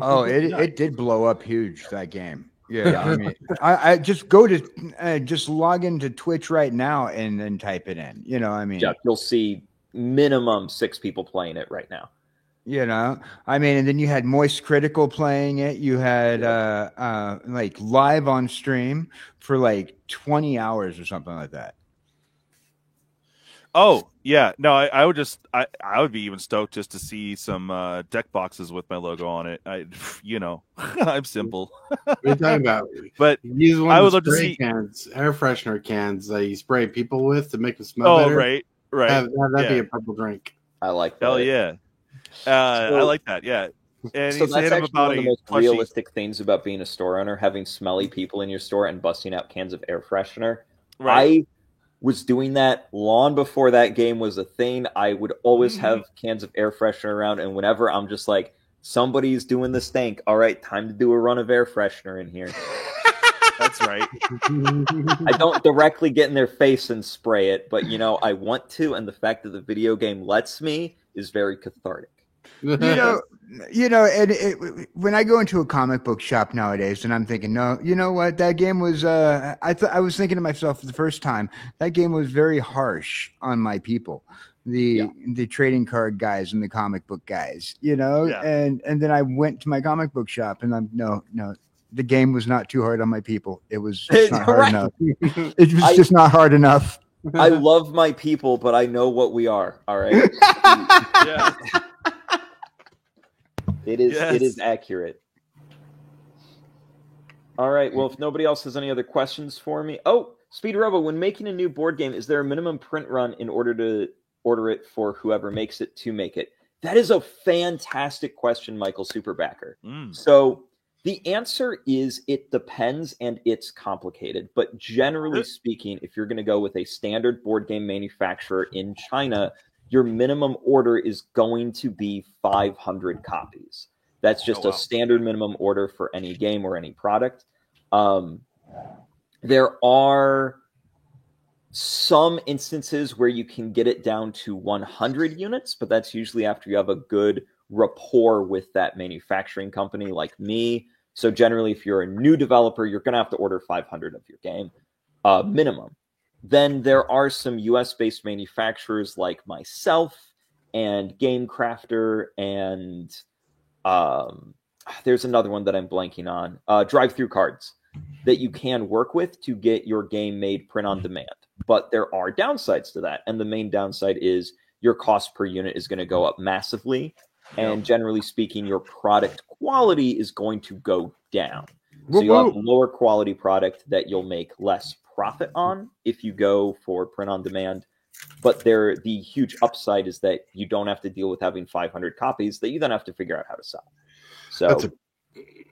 Oh, it did blow up huge, that game. Yeah, I mean, I just go to just log into Twitch right now and then type it in. You know, I mean, yeah, you'll see minimum 6 people playing it right now. You know, I mean, and then you had Moist Critical playing it. You had like live on stream for like 20 hours or something like that. Oh yeah, no, I would just I would be even stoked just to see some deck boxes with my logo on it. I'm simple. What are you talking about? But use one I of would the love to spray see cans, air freshener cans that you spray people with to make them smell better. Right. Have that be a purple drink. I like that. Hell yeah. I like that. Yeah. And so he's that's hit him actually about one of the a most plushie. realistic things about being a store owner, having smelly people in your store and busting out cans of air freshener. Right. I was doing that long before that game was a thing. I would always have cans of air freshener around, and whenever I'm just like, somebody's doing the stank, all right, time to do a run of air freshener in here. That's right. I don't directly get in their face and spray it, but I want to, and the fact that the video game lets me is very cathartic. When I go into a comic book shop nowadays, and I'm thinking, no, you know what, that game was. I was thinking to myself for the first time, that game was very harsh on my people, the trading card guys and the comic book guys, and then I went to my comic book shop, and I'm no. The game was not too hard on my people. It was just not hard enough. It was just not hard enough. I love my people, but I know what we are. All right. Yeah. It is accurate. All right. Well, if nobody else has any other questions for me. Oh, Speed Robo, when making a new board game, is there a minimum print run in order to order it for whoever makes it to make it? That is a fantastic question, Michael Superbacker. So the answer is it depends, and it's complicated. But generally speaking, if you're going to go with a standard board game manufacturer in China, your minimum order is going to be 500 copies. That's just a standard minimum order for any game or any product. There are some instances where you can get it down to 100 units, but that's usually after you have a good rapport with that manufacturing company like me. So generally, if you're a new developer, you're going to have to order 500 of your game minimum. Then there are some US-based manufacturers like myself and Game Crafter, and there's another one that I'm blanking on, Drive-Thru Cards, that you can work with to get your game made print on demand. But there are downsides to that, and the main downside is your cost per unit is going to go up massively, and generally speaking, your product quality is going to go down. So you'll have a lower quality product that you'll make less profit on if you go for print on demand. But the huge upside is that you don't have to deal with having 500 copies that you then have to figure out how to sell. So that's a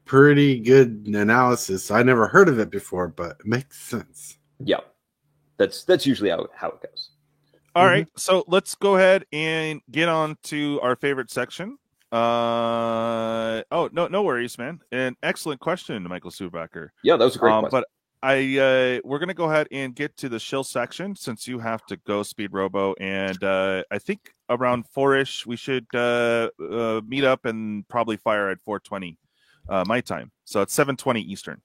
pretty good analysis. I never heard of it before, but it makes sense. Yeah, that's usually how it goes. All right, so let's go ahead and get on to our favorite section. No worries, man. An excellent question, Michael Superbacker. Yeah, that was a great question. But we're gonna go ahead and get to the shill section since you have to go, Speed Robo, and I think around 4-ish we should meet up and probably fire at 4:20 my time. So it's 7:20 Eastern.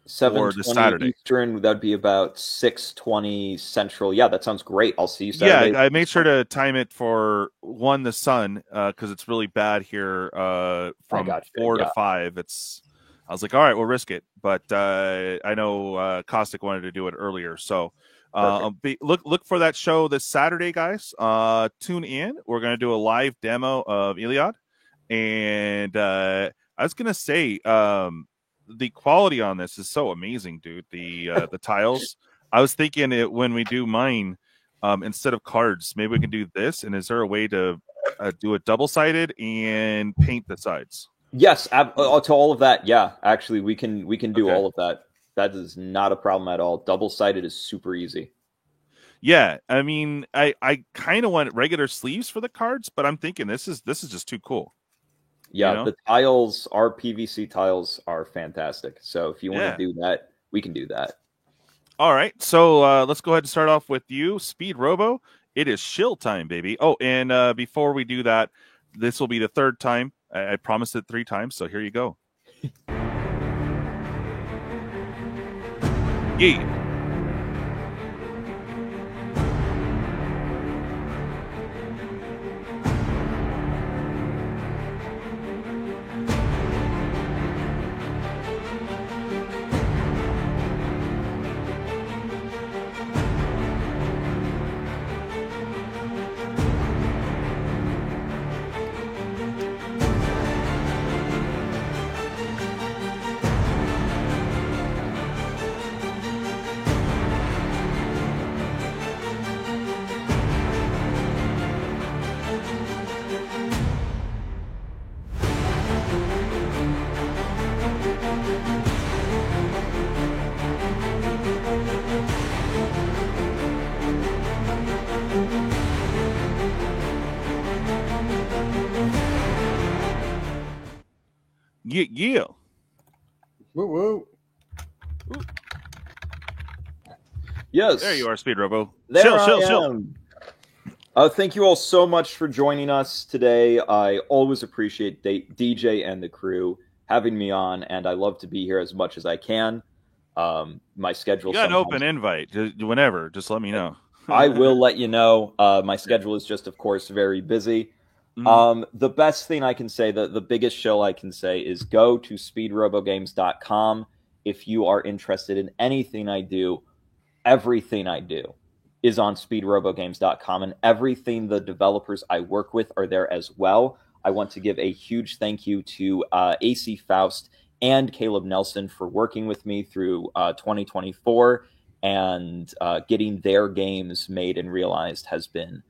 7:20 Eastern, that'd be about 6:20 Central. Yeah, that sounds great. I'll see you Saturday. Yeah, I made sure to time it for the sun because it's really bad here from 4 to 5. I was like, all right, we'll risk it, but I know Caustic wanted to do it earlier, so look for that show this Saturday, guys. Tune in. We're gonna do a live demo of Iliad, and I was gonna say. The quality on this is so amazing, dude. The tiles. I was thinking when we do mine, instead of cards, maybe we can do this. And is there a way to do it double-sided and paint the sides? Yes, to all of that. Yeah, actually, we can do all of that. That is not a problem at all. Double-sided is super easy. Yeah, I mean, I kind of want regular sleeves for the cards, but I'm thinking this is just too cool. Yeah, You know? the tiles, our PVC tiles are fantastic. So if you want Yeah. to do that, we can do that. All right, so let's go ahead and start off with you, Speed Robo. It is shill time, baby. Oh, and before we do that, this will be the third time. I promised it 3 times, so here you go. Yeah. Yeah, yeah. Woo woo. Yes. There you are, Speed Robo. There Chill, I chill, am. chill. Thank you all so much for joining us today. I always appreciate DJ and the crew having me on, and I love to be here as much as I can. My schedule. You got an open invite. Whenever, just let me know. I will let you know. My schedule is just, of course, very busy. The best thing I can say, the biggest show I can say is go to speedrobogames.com if you are interested in anything I do. Everything I do is on speedrobogames.com, and everything the developers I work with are there as well. I want to give a huge thank you to AC Faust and Caleb Nelson for working with me through 2024, and getting their games made and realized has been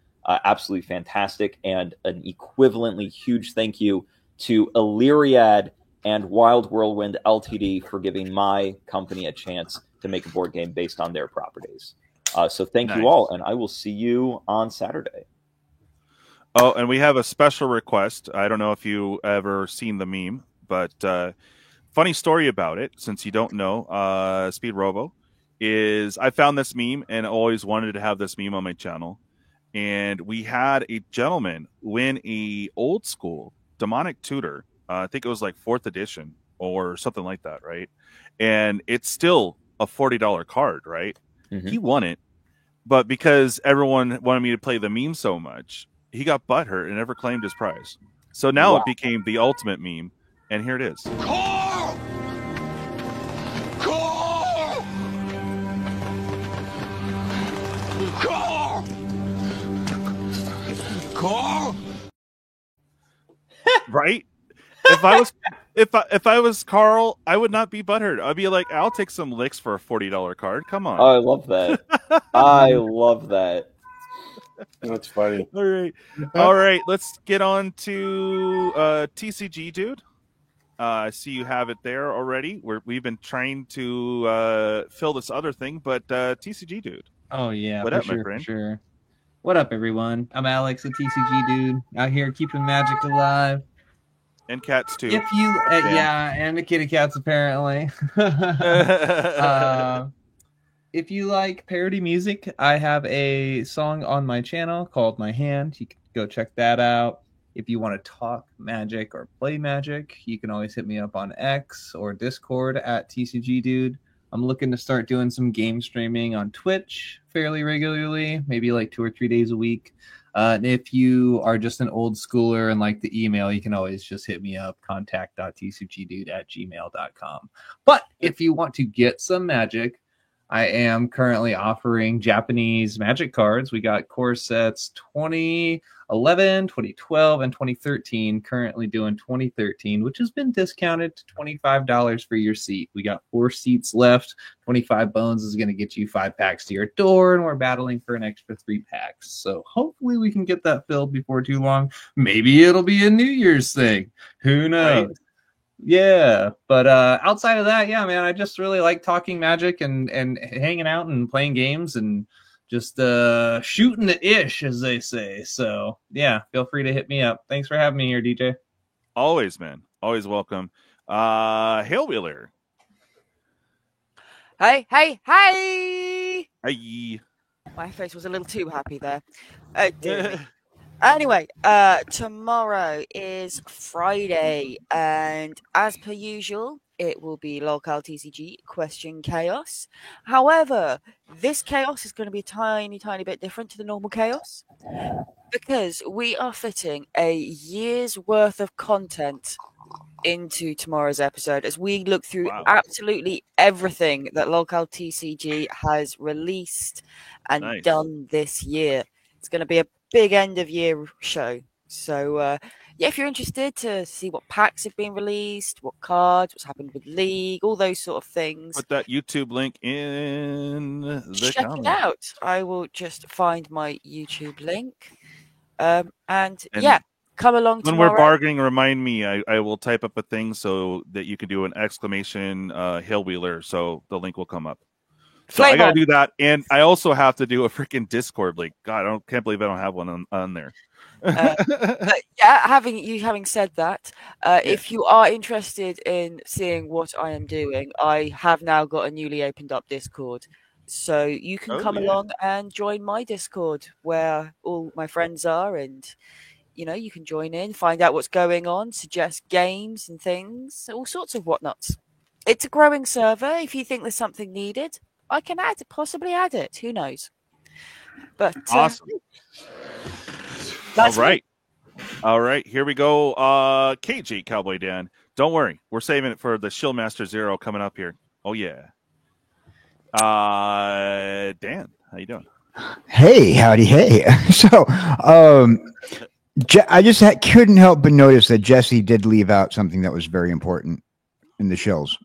absolutely fantastic. And an equivalently huge thank you to Illyriad and Wild Whirlwind Ltd for giving my company a chance to make a board game based on their properties. So thank you all, and I will see you on Saturday. Oh, and we have a special request. I don't know if you ever seen the meme, but funny story about it, since you don't know, Speed Robo, is I found this meme and always wanted to have this meme on my channel. And we had a gentleman win a old school Demonic Tutor. I think it was like 4th edition or something like that, right? And it's still a $40 card, right? Mm-hmm. He won it, but because everyone wanted me to play the meme so much, he got butthurt and never claimed his prize. So now it became the ultimate meme, and here it is. Carl! Carl! Carl! Carl! Right? If I was Carl, I would not be butthurt. I'd be like, I'll take some licks for a $40 card. Come on. Oh, I love that. I love that. That's funny. All right. Let's get on to TCG, dude. I see you have it there already. We've been trying to fill this other thing, but TCG, dude. Oh yeah, what for up, sure, my friend? for sure. What up, everyone? I'm Alex, the TCG dude, out here keeping magic alive. And cats too. If you, yeah, and the kitty cats apparently. If you like parody music, I have a song on my channel called My Hand. You can go check that out. If you want to talk magic or play magic, you can always hit me up on X or Discord at TCG Dude. I'm looking to start doing some game streaming on Twitch fairly regularly, maybe like 2 or 3 days a week. And if you are just an old schooler and like the email, you can always just hit me up, contact.tcgdude@gmail.com. But if you want to get some magic, I am currently offering Japanese magic cards. We got core sets 2011, 2012, and 2013. Currently doing 2013, which has been discounted to $25 for your seat. We got 4 seats left. 25 bones is going to get you 5 packs to your door, and we're battling for an extra 3 packs. So hopefully we can get that filled before too long. Maybe it'll be a New Year's thing. Who knows? Right. Yeah, but outside of that, yeah, man, I just really like talking magic and hanging out and playing games and just shooting the ish, as they say. So yeah, feel free to hit me up. Thanks for having me here, DJ. Always, man. Always welcome. Hail Wheeler. Hey. Hey. My face was a little too happy there. Oh, dear me. Anyway, tomorrow is Friday, and as per usual, it will be Lolcal TCG Question Chaos. However, this chaos is going to be a tiny bit different to the normal chaos because we are fitting a year's worth of content into tomorrow's episode as we look through absolutely everything that Lolcal TCG has released and done this year. It's going to be a big end of year show. So if you're interested to see what packs have been released, what cards, what's happened with League, all those sort of things, put that YouTube link in the check comment. it out. I will just find my YouTube link. And yeah, come along when tomorrow. we're bargaining, remind me. I will type up a thing so that you can do an exclamation Hail Wheeler, so the link will come up. So I gotta do that, and I also have to do a freaking Discord link. God, can't believe I don't have one on there. But yeah, having said that, if you are interested in seeing what I am doing, I have now got a newly opened up Discord, so you can come along and join my Discord where all my friends are, and you can join in, find out what's going on, suggest games and things, all sorts of whatnots. It's a growing server. If you think there's something needed, I can possibly add it. Who knows? But awesome. That's All right. Here we go. KG Cowboy Dan. Don't worry. We're saving it for the Shieldmaster Zero coming up here. Oh yeah. Dan, how you doing? Hey, howdy, hey. So, I just couldn't help but notice that Jesse did leave out something that was very important in the shills.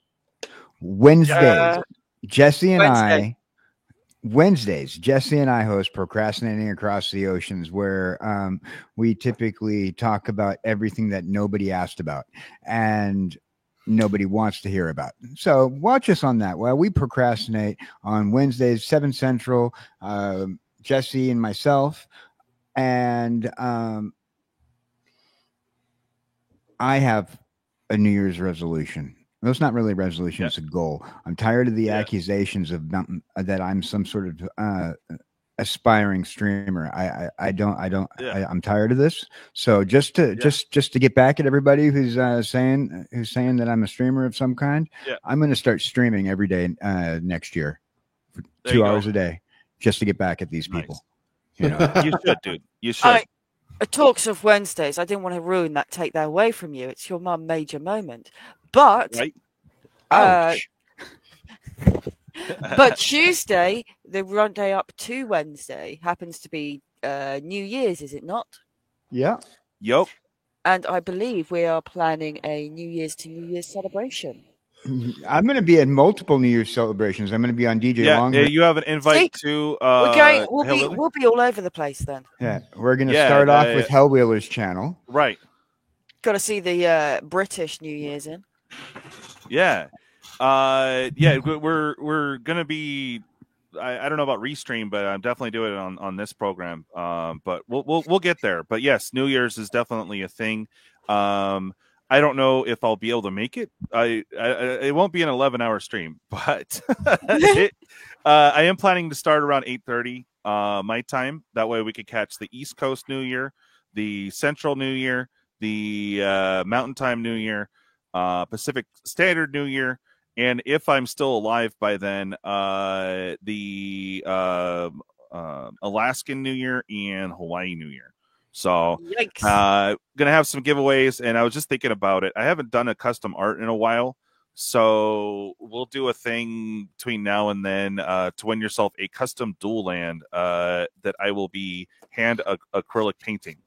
Wednesdays, Jesse and I host Procrastinating Across the Oceans, where we typically talk about everything that nobody asked about and nobody wants to hear about. So watch us on that. While we procrastinate on Wednesdays, 7 Central, Jesse and myself, and I have a New Year's resolution. Well, it's not really a resolution; it's a goal. I'm tired of the accusations of that I'm some sort of aspiring streamer. I'm tired of this. So just to get back at everybody who's saying that I'm a streamer of some kind, I'm going to start streaming every day next year, for 2 hours a day, just to get back at these people. You should, dude. You should. Talks of Wednesdays. I didn't want to take that away from you. It's your mum major moment. But but Tuesday, the run day up to Wednesday, happens to be New Year's, is it not? Yeah. Yep. And I believe we are planning a New Year's to New Year's celebration. I'm going to be at multiple New Year's celebrations. I'm going to be on DJ Longer. Yeah, you have an invite to. We'll be all over the place then. Yeah, we're going to start off with Hellwheeler's channel. Right. Got to see the British New Year's in. Yeah. We're going to be. I don't know about Restream, but I'm definitely doing it on this program. But we'll get there. But yes, New Year's is definitely a thing. I don't know if I'll be able to make it. It won't be an 11-hour stream, but I am planning to start around 8:30 my time. That way we could catch the East Coast New Year, the Central New Year, the Mountain Time New Year, Pacific Standard New Year, and if I'm still alive by then, the Alaskan New Year and Hawaii New Year. So gonna have some giveaways, and I was just thinking about it. I haven't done a custom art in a while, so we'll do a thing between now and then to win yourself a custom dual land that I will be hand acrylic painting.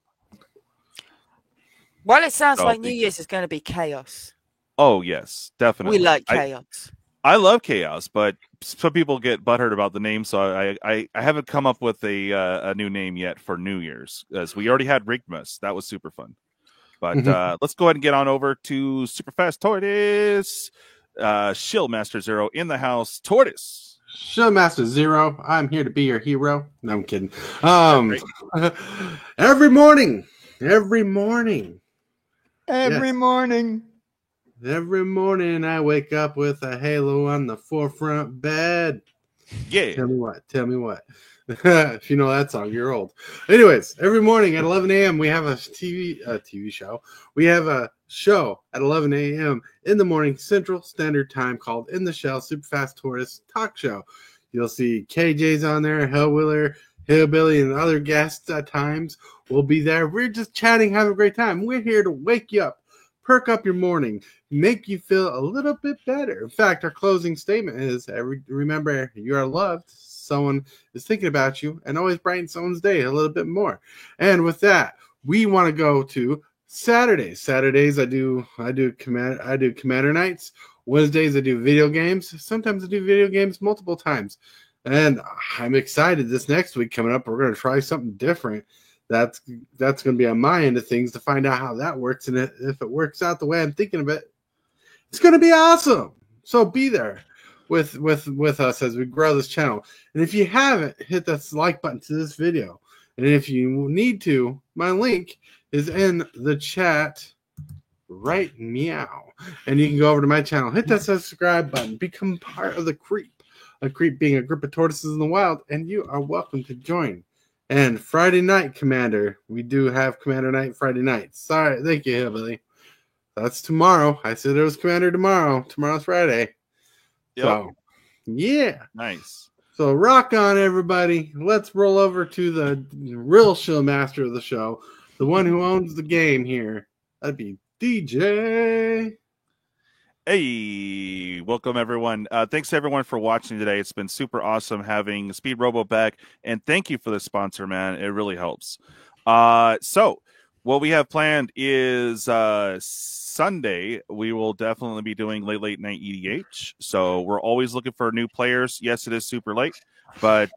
Well, it sounds like New Year's is going to be chaos. Oh yes, definitely. We like chaos. I love chaos, but some people get butthurt about the name, so I haven't come up with a new name yet for New Year's, as we already had Rigmas. That was super fun. But let's go ahead and get on over to Superfast Tortoise. Shieldmaster Zero in the house. Tortoise, Showmaster Zero. I'm here to be your hero. No, I'm kidding. Every morning. Every morning, I wake up with a halo on the forefront bed. Yeah. Tell me what. If you know that song, you're old. Anyways, every morning at 11 a.m. we have a TV show. We have a show at 11 a.m. in the morning Central Standard Time called In the Shell Superfast Tourist Talk Show. You'll see KJ's on there, Hellwiller, Hillbilly, and other guests at times. We'll be there. We're just chatting, having a great time. We're here to wake you up, perk up your morning, make you feel a little bit better. In fact, our closing statement is, remember, you are loved. Someone is thinking about you, and always brighten someone's day a little bit more. And with that, we want to go to Saturdays. Saturdays I do Commander nights. Wednesdays I do video games. Sometimes I do video games multiple times. And I'm excited. This next week coming up, we're going to try something different. That's going to be on my end of things to find out how that works. And if it works out the way I'm thinking of it, it's going to be awesome. So be there with us as we grow this channel. And if you haven't, hit that like button to this video. And if you need to, my link is in the chat right meow. And you can go over to my channel, hit that subscribe button, become part of the Creep. A Creep being a group of tortoises in the wild, and you are welcome to join. And Friday night, Commander. We do have Commander night Friday night. Sorry, thank you, Hillbilly. That's tomorrow. I said it was Commander tomorrow. Tomorrow's Friday. Yep. So, yeah. Nice. So rock on, everybody. Let's roll over to the real show master of the show, the one who owns the game here. That'd be DJ. Hey, welcome everyone. Thanks everyone for watching today. It's been super awesome having Speed Robo back, and thank you for the sponsor, man. It really helps. So what we have planned is Sunday we will definitely be doing late night EDH. So we're always looking for new players. Yes, it is super late, but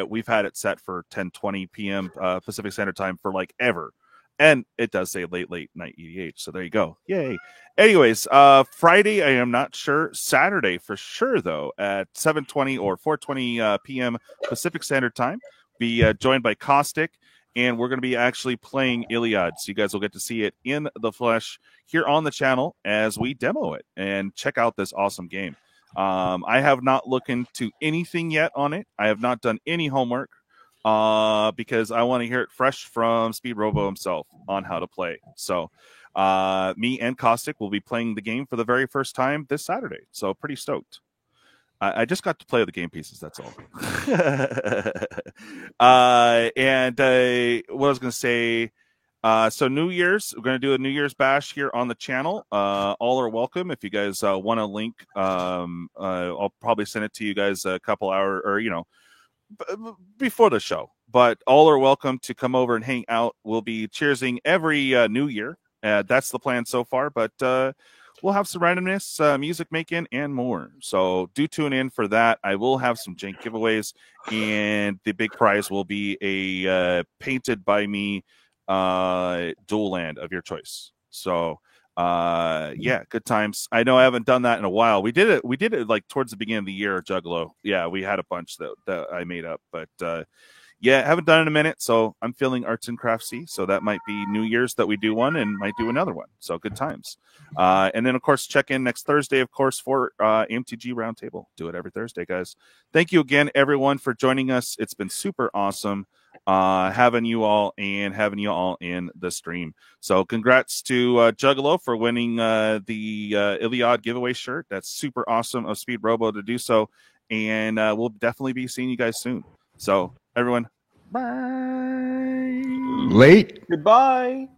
we've had it set for 10:20 p.m. Pacific Standard Time for like ever. And it does say late night EDH. So there you go. Yay. Anyways, Friday, I am not sure. Saturday for sure, though, at 7:20 or 4:20 p.m. Pacific Standard Time. Be joined by Caustic. And we're going to be actually playing Iliad. So you guys will get to see it in the flesh here on the channel as we demo it and check out this awesome game. I have not looked into anything yet on it. I have not done any homework. Because I want to hear it fresh from Speed Robo himself on how to play. So me and Caustic will be playing the game for the very first time this Saturday. So pretty stoked. I just got to play the game pieces, that's all. And what I was going to say, so New Year's, we're going to do a New Year's bash here on the channel. All are welcome. If you guys want a link, I'll probably send it to you guys a couple hours or, before the show, but all are welcome to come over and hang out. We'll be cheersing every New Year. That's the plan so far, but we'll have some randomness, music making, and more. So do tune in for that. I will have some jank giveaways, and the big prize will be a painted by me dual land of your choice. So yeah, good times. I know I haven't done that in a while. We did it like towards the beginning of the year, Juggalo. Yeah, we had a bunch that I made up, but yeah, haven't done it in a minute, so I'm feeling arts and craftsy. So that might be New Year's that we do one and might do another one. So good times. And then of course check in next Thursday, of course, for MTG Roundtable. Do it every Thursday, guys. Thank you again, everyone, for joining us. It's been super awesome having you all in the stream. So congrats to Juggalo for winning the Iliad giveaway shirt. That's super awesome of Speed Robo to do so, and we'll definitely be seeing you guys soon. So everyone, bye. Late. Goodbye.